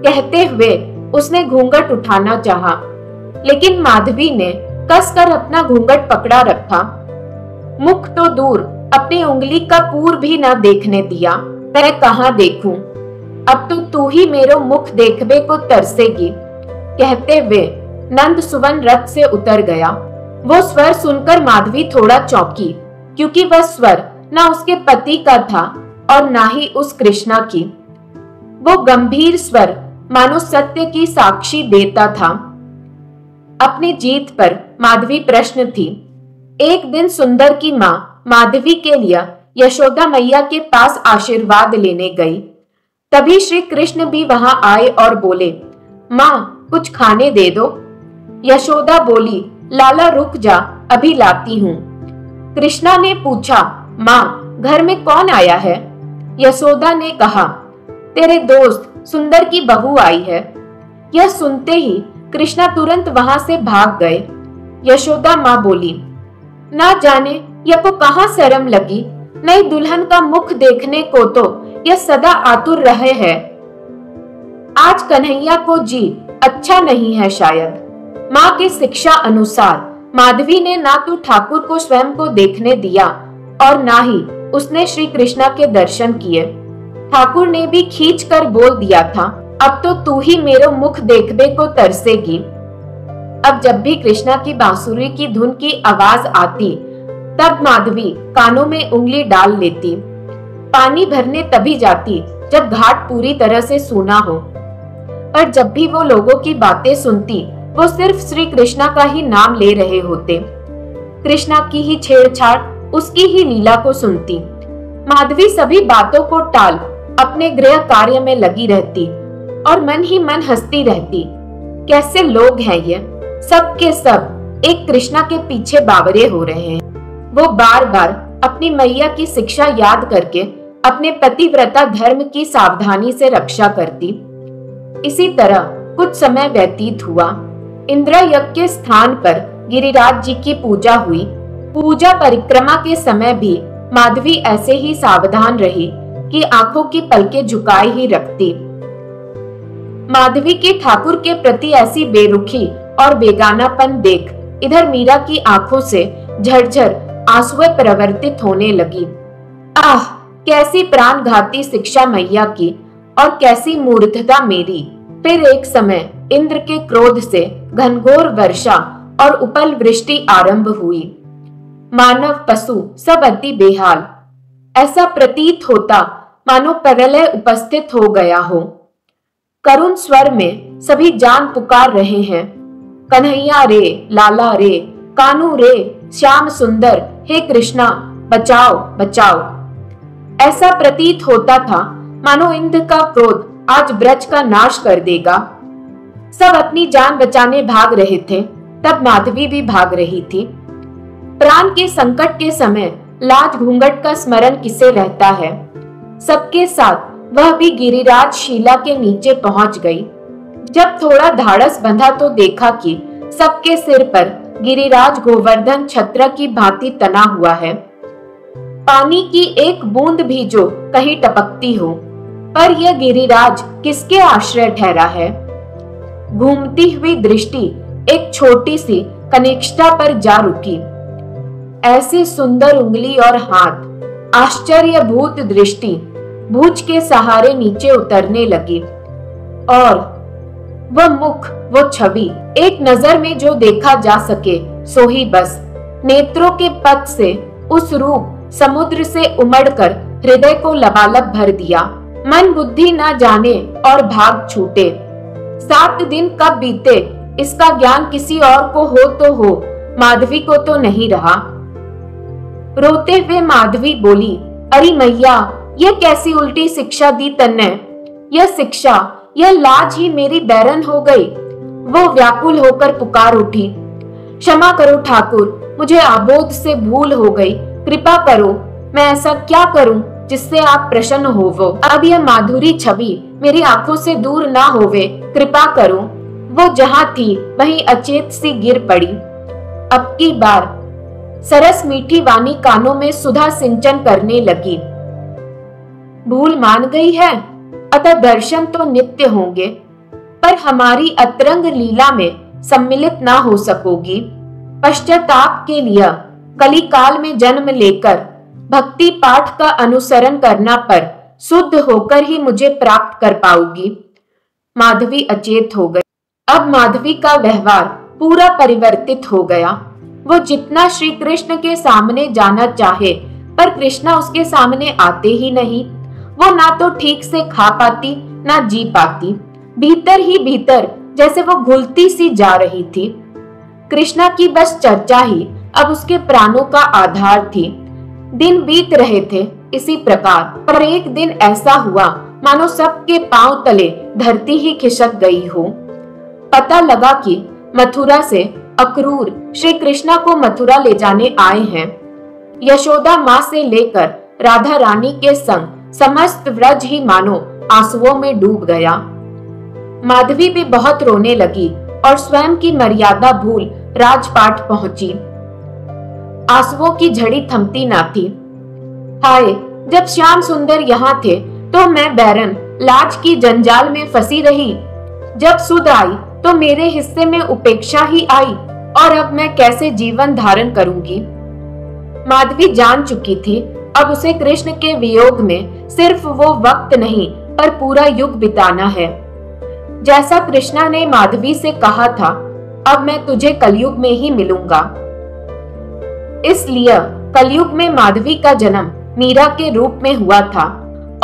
कहते हुए उसने घूंघट उठाना चाहा, लेकिन माधवी ने कसकर अपना घूंघट पकड़ा रखा। मुख तो दूर अपनी उंगली का पूर भी न देखने दिया। मैं कहाँ देखूं, अब तो तू ही मेरो मुख देखने को तरसेगी। कहते हुए नंद सुवन रथ से उतर गया। वो स्वर सुनकर माधवी थोड़ा चौंकी, क्योंकि वह स्वर न उसके पति का था और ना ही उस कृष्णा की। वो गंभीर स्वर मानो सत्य की साक्षी देता था। अपनी जीत पर माधवी प्रश्न थी। एक दिन सुंदर की माँ माधवी के लिए यशोदा मैया के पास आशीर्वाद लेने गई। तभी श्री कृष्ण भी वहां आए और बोले, माँ कुछ खाने दे दो। यशोदा बोली, लाला रुक जा, अभी लाती हूँ। कृष्णा ने पूछा, माँ घर में कौन आया है? यशोदा ने कहा, तेरे दोस्त सुंदर की बहू आई है। यह सुनते ही कृष्णा तुरंत वहां से भाग गए। यशोदा माँ बोली, ना जाने यह को कहाँ शर्म लगी, नई दुल्हन का मुख देखने को तो यह सदा आतुर रहे है। आज कन्हैया को जी अच्छा नहीं है शायद। माँ की शिक्षा अनुसार माधवी ने ना तो ठाकुर को स्वयं को देखने दिया और ना ही उसने श्री कृष्णा के दर्शन किए। ठाकुर ने भी खींच कर बोल दिया था, अब तो तू ही मेरो मुख देखने को तरसेगी। अब जब भी कृष्णा की बांसुरी की धुन की आवाज आती, तब माधवी कानों में उंगली डाल लेती। पानी भरने तभी जाती जब घाट पूरी तरह से सूना हो। पर जब भी वो लोगों की बातें सुनती, वो सिर्फ श्री कृष्णा का ही नाम ले रहे होते। कृष्णा की ही छेड़छाड़, उसकी ही लीला को सुनती। माधवी सभी बातों को टाल अपने गृह कार्य में लगी रहती और मन ही मन हंसती रहती। कैसे लोग हैं ये, सब के सब एक कृष्णा के पीछे बावरे हो रहे हैं। वो बार बार अपनी मैया की शिक्षा याद करके अपने पतिव्रता धर्म की सावधानी से रक्षा करती। इसी तरह कुछ समय व्यतीत हुआ। इंद्र यज्ञ के स्थान पर गिरिराज जी की पूजा हुई। पूजा परिक्रमा के समय भी माधवी ऐसे ही सावधान रही कि आंखों की पलकें झुकाए ही रखती। माधवी की ठाकुर के प्रति ऐसी बेरुखी और बेगानापन देख इधर मीरा की आंखों से झरझर आंसुएं प्रवर्तित होने लगी। आह, कैसी प्राणघाती शिक्षा मैया की और कैसी मूर्खता मेरी। फिर एक समय इंद्र के क्रोध से घनघोर वर्षा और उपल वृष्टि आरंभ हुई। मानव पशु सब अति बेहाल। ऐसा प्रतीत होता मानो प्रलय उपस्थित हो गया हो। करुण स्वर में सभी जान पुकार रहे हैं, कन्हैया रे, लाला रे, कानू रे, श्याम सुंदर, हे कृष्णा बचाओ बचाओ। ऐसा प्रतीत होता था मानो इंद्र का क्रोध आज ब्रज का नाश कर देगा। सब अपनी जान बचाने भाग रहे थे, तब माधवी भी भाग रही थी। प्राण के संकट के समय लाज घूंघट का स्मरण किसे रहता है। सबके साथ वह भी गिरिराज शिला के नीचे पहुंच गई। जब थोड़ा धाड़स बंधा तो देखा कि सबके सिर पर गिरिराज गोवर्धन छत्र की भांति तना हुआ है। पानी की एक बूंद भी जो कहीं टपकती हो, पर यह गिरिराज किसके आश्रय ठहरा है। घूमती हुई दृष्टि एक छोटी सी कनिष्ठा पर जा रुकी। ऐसी सुंदर उंगली और हाथ, आश्चर्यभूत दृष्टि भुज के सहारे नीचे उतरने लगी। और वह मुख, वो छवि, एक नजर में जो देखा जा सके सो ही बस। नेत्रों के पथ से उस रूप समुद्र से उमड़कर हृदय को लबालब भर दिया। मन बुद्धि न जाने और भाग छूटे। 7 दिन कब बीते इसका ज्ञान किसी और को हो तो हो, माधवी को तो नहीं रहा। रोते हुए माधवी बोली, अरे मैया, यह कैसी उल्टी शिक्षा दी तन्ने। यह शिक्षा, यह लाज ही मेरी बैरन हो गई। वो व्याकुल होकर पुकार उठी, क्षमा करो ठाकुर, मुझे आबोध से भूल हो गई। कृपा करो, मैं ऐसा क्या करूं जिससे आप प्रसन्न होवो। अब यह माधुरी छवि मेरी आंखों से दूर ना होवे, कृपा करो। वो जहां थी वहीं अचेत सी गिर पड़ी। अब की बार सरस मीठी वाणी कानों में सुधा सिंचन करने लगी। भूल मान गई है, अतः दर्शन तो नित्य होंगे, पर हमारी अतरंग लीला में सम्मिलित ना हो सकोगी। पश्चाताप के लिए कलिकाल में जन्म लेकर भक्ति पाठ का अनुसरण करना पर शुद्ध होकर ही मुझे प्राप्त कर पाऊंगी। माधवी अचेत हो गई। अब माधवी का व्यवहार पूरा परिवर्तित हो गया। वो जितना श्री कृष्ण के सामने जाना चाहे, पर कृष्णा उसके सामने आते ही नहीं। वो ना तो ठीक से खा पाती, ना जी पाती। भीतर ही भीतर जैसे वो घुलती सी जा रही थी। कृष्णा की बस चर्चा ही अब उसके प्राणों का आधार थी। दिन बीत रहे थे इसी प्रकार, पर एक दिन ऐसा हुआ मानो सबके पांव तले धरती ही खिसक गई हो। पता लगा कि मथुरा से अक्रूर श्री कृष्णा को मथुरा ले जाने आए हैं। यशोदा माँ से लेकर राधा रानी के संग समस्त व्रज ही मानो आंसुओं में डूब गया। माधवी भी बहुत रोने लगी और स्वयं की मर्यादा भूल राजपाट पहुंची। आंसुओं की झड़ी थमती ना थी। हाय, जब श्याम सुंदर यहाँ थे तो मैं बैरन लाज की जंजाल में फंसी रही। जब सुध आई तो मेरे हिस्से में उपेक्षा ही आई, और अब मैं कैसे जीवन धारण करूंगी। माधवी जान चुकी थी अब उसे कृष्ण के वियोग में सिर्फ वो वक्त नहीं पर पूरा युग बिताना है। जैसा कृष्णा ने माधवी से कहा था, अब मैं तुझे कलयुग में ही मिलूंगा। इसलिए कलयुग में माधवी का जन्म मीरा के रूप में हुआ था,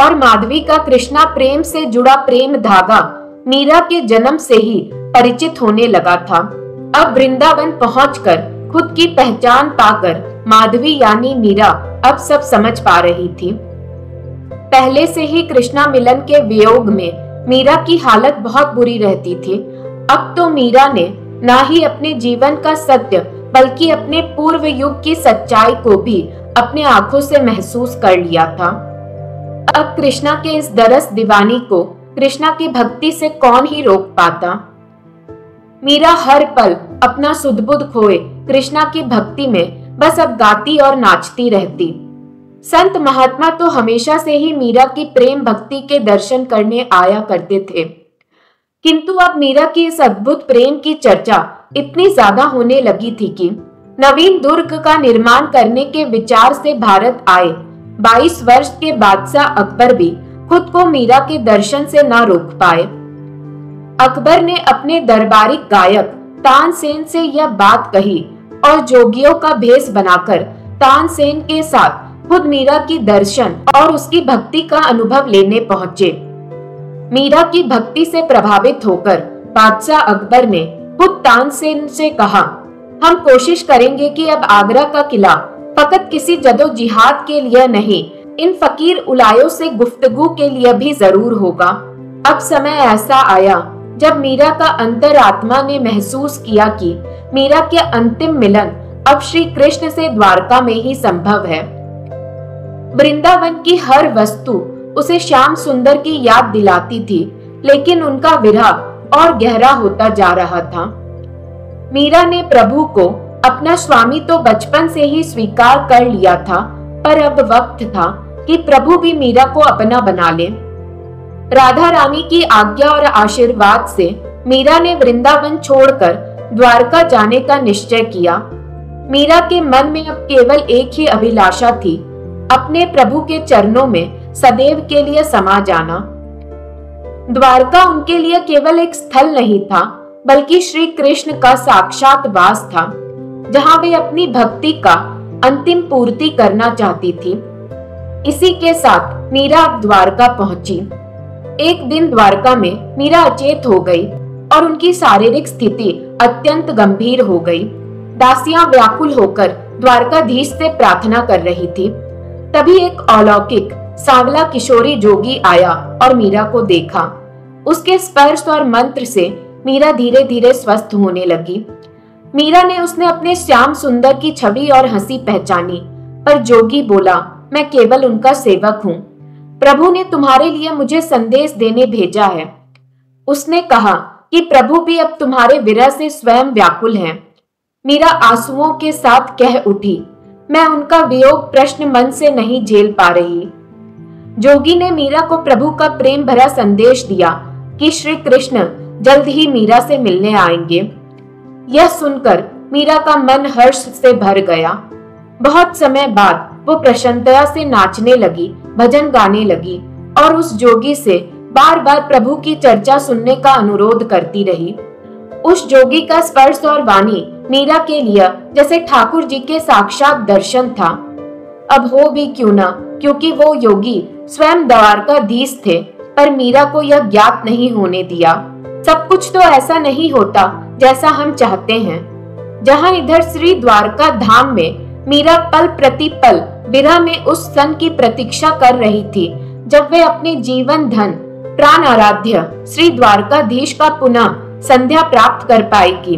और माधवी का कृष्णा प्रेम से जुड़ा प्रेम धागा मीरा के जन्म से ही परिचित होने लगा था। अब वृंदावन पहुंचकर खुद की पहचान पाकर माधवी यानी मीरा अब सब समझ पा रही थी। पहले से ही कृष्णा मिलन के वियोग में मीरा की हालत बहुत बुरी रहती थी। अब तो मीरा ने ना ही अपने जीवन का सत्य बल्कि अपने पूर्व युग की सच्चाई को भी अपने आंखों से महसूस कर लिया था। अब कृष्णा के इस दरस दीवानी को कृष्णा की भक्ति से कौन ही रोक पाता। मीरा हर पल अपना सुध-बुध खोए कृष्णा की भक्ति में बस अब गाती और नाचती रहती। संत महात्मा तो हमेशा से ही मीरा की प्रेम भक्ति के दर्शन करने आया करते थे, किंतु अब मीरा की इस अद्भुत प्रेम की चर्चा इतनी ज्यादा होने लगी थी कि नवीन दुर्ग का निर्माण करने के विचार से भारत आए 22 वर्ष के बादशाह अकबर भी खुद को मीरा के दर्शन से न रोक पाए। अकबर ने अपने दरबारी गायक तानसेन से यह बात कही और जोगियों का भेष बनाकर तानसेन के साथ खुद मीरा की दर्शन और उसकी भक्ति का अनुभव लेने पहुंचे। मीरा की भक्ति से प्रभावित होकर बादशाह अकबर ने खुद तानसेन से कहा, हम कोशिश करेंगे कि अब आगरा का किला फकत किसी जदोजिहाद के लिए नहीं, इन फकीर उलायों से गुफ्तगू के लिए भी जरूर होगा। अब समय ऐसा आया जब मीरा का अंतरात्मा ने महसूस किया कि मीरा के अंतिम मिलन अब श्री कृष्ण से द्वारका में ही संभव है। वृंदावन की हर वस्तु उसे श्याम सुंदर की याद दिलाती थी, लेकिन उनका विरह और गहरा होता जा रहा था। मीरा ने प्रभु को अपना स्वामी तो बचपन से ही स्वीकार कर लिया था, पर अब वक्त था कि प्रभु भी मीरा को अपना बना ले। राधा रानी की आज्ञा और आशीर्वाद से मीरा ने वृंदावन छोड़कर द्वारका जाने का निश्चय किया। मीरा के मन में अब केवल एक ही अभिलाषा थी, अपने प्रभु के चरणों में सदैव के लिए समा जाना। द्वारका उनके लिए केवल एक स्थल नहीं था, बल्कि श्री कृष्ण का साक्षात वास था, जहां वे अपनी भक्ति का अंतिम पूर्ति करना चाहती थी। इसी के साथ मीरा अब द्वारका पहुंची। एक दिन द्वारका में मीरा अचेत हो गई और उनकी शारीरिक स्थिति अत्यंत गंभीर हो गई। दासियां व्याकुल होकर द्वारकाधीश से प्रार्थना कर रही थी। तभी एक अलौकिक सांवला किशोरी जोगी आया और मीरा को देखा। उसके स्पर्श और मंत्र से मीरा धीरे धीरे स्वस्थ होने लगी। मीरा ने उसने अपने श्याम सुंदर की छवि और हंसी पहचानी, पर जोगी बोला, मैं केवल उनका सेवक हूँ। प्रभु ने तुम्हारे लिए मुझे संदेश देने भेजा है। उसने कहा कि प्रभु भी अब तुम्हारे विरह से स्वयं व्याकुल हैं। मीरा आंसुओं के साथ कह उठी, मैं उनका वियोग प्रश्न मन से नहीं झेल पा रही। जोगी ने मीरा को प्रभु का प्रेम भरा संदेश दिया कि श्री कृष्ण जल्द ही मीरा से मिलने आएंगे। यह सुनकर मीरा का मन हर्ष से भर गया। बहुत समय बाद वो प्रसन्नता से नाचने लगी, भजन गाने लगी और उस जोगी से बार बार प्रभु की चर्चा सुनने का अनुरोध करती रही। उस जोगी का स्पर्श और वाणी मीरा के लिए जैसे ठाकुर जी के साक्षात दर्शन था। अब हो भी क्यों ना, क्योंकि वो योगी स्वयं द्वारकाधीश थे, पर मीरा को यह ज्ञात नहीं होने दिया। सब कुछ तो ऐसा नहीं होता जैसा हम चाहते हैं। जहाँ इधर श्री द्वारका धाम में मीरा पल प्रति पल विरह में उस सन की प्रतीक्षा कर रही थी जब वे अपने जीवन धन प्राण आराध्य श्री द्वारकाधीश का पुनः संध्या प्राप्त कर पाएगी,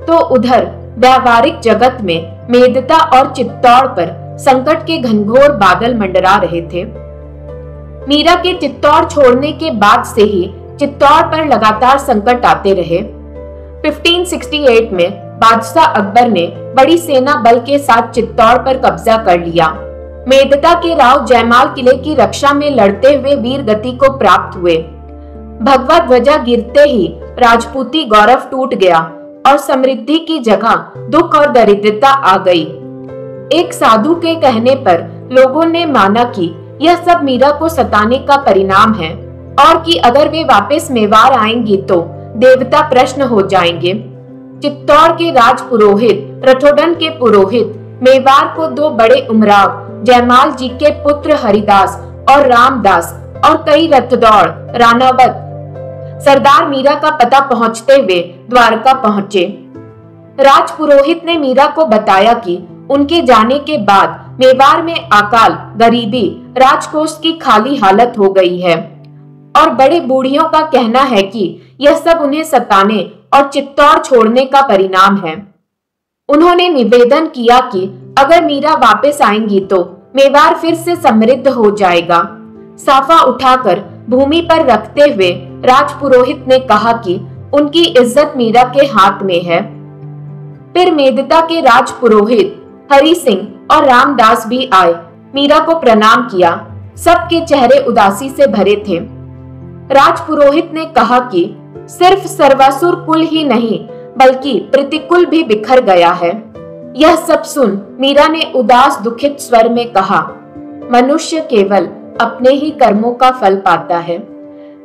तो उधर व्यावहारिक जगत में मेदता और चित्तौड़ पर संकट के घनघोर बादल मंडरा रहे थे। मीरा के चित्तौड़ छोड़ने के बाद से ही चित्तौड़ पर लगातार संकट आते रहे। 1568 में बादशाह अकबर ने बड़ी सेना बल के साथ चित्तौड़ पर कब्जा कर लिया। मेदता के राव जयमाल किले की रक्षा में लड़ते हुए वीर गति को प्राप्त हुए। भगवा ध्वजा गिरते ही राजपूती गौरव टूट गया और समृद्धि की जगह दुख और दरिद्रता आ गई। एक साधु के कहने पर लोगों ने माना कि यह सब मीरा को सताने का परिणाम है और कि अगर वे वापस मेवाड़ आएंगी तो देवता प्रश्न हो जाएंगे। चित्तौड़ के राज पुरोहित रठौड़न के पुरोहित मेवाड़ को दो बड़े उमराव जयमाल जी के पुत्र हरिदास और रामदास और कई रथदौड़ रानावत सरदार मीरा का पता पहुंचते हुए द्वारका पहुंचे। राज पुरोहित ने मीरा को बताया कि उनके जाने के बाद मेवाड़ में अकाल, गरीबी, राजकोष की खाली हालत हो गई है और बड़े बूढ़ियों का कहना है कि यह सब उन्हें सताने और चित्तौड़ छोड़ने का परिणाम है। उन्होंने निवेदन किया कि अगर मीरा वापस आएंगी तो मेवाड़ फिर से समृद्ध हो जाएगा। साफा उठाकर भूमि पर रखते हुए राजपुरोहित ने कहा कि उनकी इज्जत मीरा के हाथ में है। फिर मेदता के राजपुरोहित हरि सिंह और रामदास भी आए, मीरा को प्रणाम किया। सबके चेहरे उदासी से भरे थे। राजपुरोहित ने कहा कि सिर्फ सर्वासुर कुल ही नहीं बल्कि प्रतिकुल भी बिखर गया है। यह सब सुन मीरा ने उदास दुखित स्वर में कहा, मनुष्य केवल अपने ही कर्मों का फल पाता है।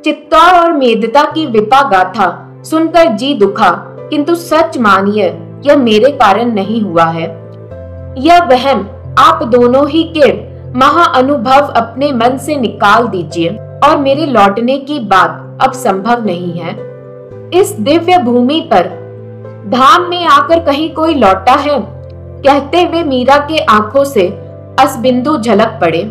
चित्तौड़ और मेदता की विपा गाथा सुनकर जी दुखा, किंतु सच मानिए यह मेरे कारण नहीं हुआ है। यह वहम आप दोनों ही के महाअनुभव अपने मन से निकाल दीजिए और मेरे लौटने की बात अब संभव नहीं है। इस दिव्य भूमि पर धाम में आकर कहीं कोई लौटा है? कहते हुए मीरा के आंखों से असबिंदु झलक पड़े।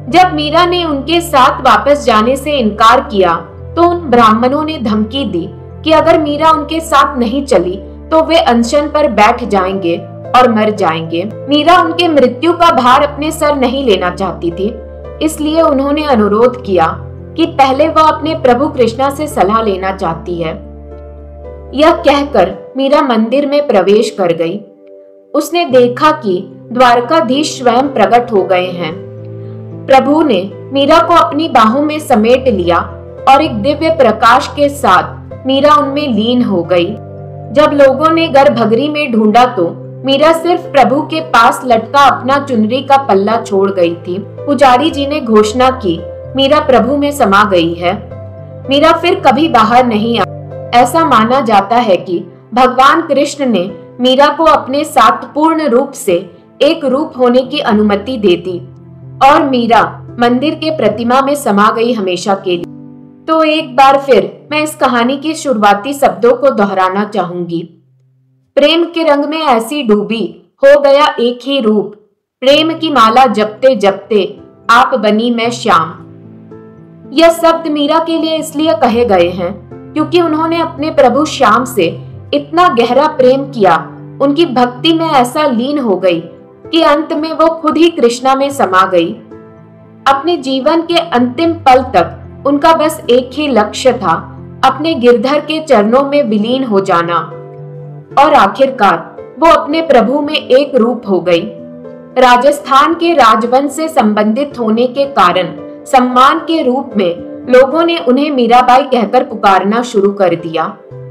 जब मीरा ने उनके साथ वापस जाने से इनकार किया तो उन ब्राह्मणों ने धमकी दी कि अगर मीरा उनके साथ नहीं चली तो वे अनशन पर बैठ जाएंगे और मर जाएंगे। मीरा उनके मृत्यु का भार अपने सर नहीं लेना चाहती थी, इसलिए उन्होंने अनुरोध किया कि पहले वह अपने प्रभु कृष्णा से सलाह लेना चाहती है। यह कहकर मीरा मंदिर में प्रवेश कर गई। उसने देखा कि द्वारकाधीश स्वयं प्रकट हो गए हैं। प्रभु ने मीरा को अपनी बाहों में समेट लिया और एक दिव्य प्रकाश के साथ मीरा उनमें लीन हो गई। जब लोगों ने गर्भगृह में ढूंढा तो मीरा सिर्फ प्रभु के पास लटका अपना चुनरी का पल्ला छोड़ गई थी। पुजारी जी ने घोषणा की, मीरा प्रभु में समा गई है। मीरा फिर कभी बाहर नहीं आई। ऐसा माना जाता है कि भगवान कृष्ण ने मीरा को अपने साथ पूर्ण रूप से एक रूप होने की अनुमति दे दी और मीरा मंदिर के प्रतिमा में समा गई हमेशा के लिए। तो एक बार फिर मैं इस कहानी के शुरुआती शब्दों को दोहराना चाहूंगी। प्रेम के रंग में ऐसी डूबी, हो गया एक ही रूप, प्रेम की माला जपते जपते आप बनी मैं श्याम। यह शब्द मीरा के लिए इसलिए कहे गए हैं क्योंकि उन्होंने अपने प्रभु श्याम से इतना गहरा प्रेम किया, उनकी भक्ति में ऐसा लीन हो गई कि अंत में वो खुद ही कृष्णा में समा गई। अपने जीवन के अंतिम पल तक उनका बस एक ही लक्ष्य था, अपने गिरधर के चरणों में विलीन हो जाना। और आखिरकार वो अपने प्रभु में एक रूप हो गई। राजस्थान के राजवंश से संबंधित होने के कारण सम्मान के रूप में लोगों ने उन्हें मीराबाई कहकर पुकारना शुरू कर दिया।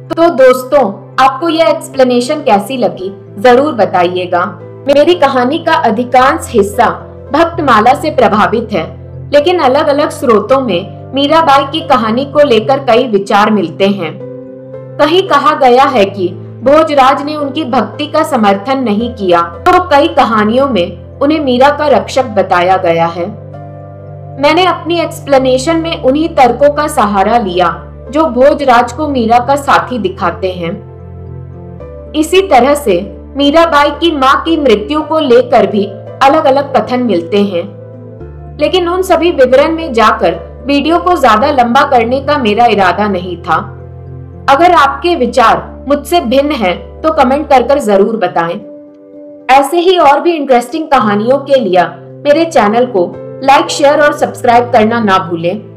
तो दोस्तों, आपको यह एक्सप्लेनेशन कैसी लगी जरूर बताइएगा। मेरी कहानी का अधिकांश हिस्सा भक्तमाला से प्रभावित है, लेकिन अलग अलग स्रोतों में मीराबाई की कहानी को लेकर कई विचार मिलते हैं। कहीं कहा गया है कि भोजराज ने उनकी भक्ति का समर्थन नहीं किया, तो कई कहानियों में उन्हें मीरा का रक्षक बताया गया है। मैंने अपनी एक्सप्लेनेशन में उन्हीं तर्कों का सहारा लिया जो भोजराज को मीरा का साथी दिखाते हैं। इसी तरह से मीराबाई की मां की मृत्यु को लेकर भी अलग अलग कथन मिलते हैं, लेकिन उन सभी विवरण में जाकर वीडियो को ज्यादा लंबा करने का मेरा इरादा नहीं था। अगर आपके विचार मुझसे भिन्न हैं, तो कमेंट कर जरूर बताएं। ऐसे ही और भी इंटरेस्टिंग कहानियों के लिए मेरे चैनल को लाइक, शेयर और सब्सक्राइब करना ना भूलें।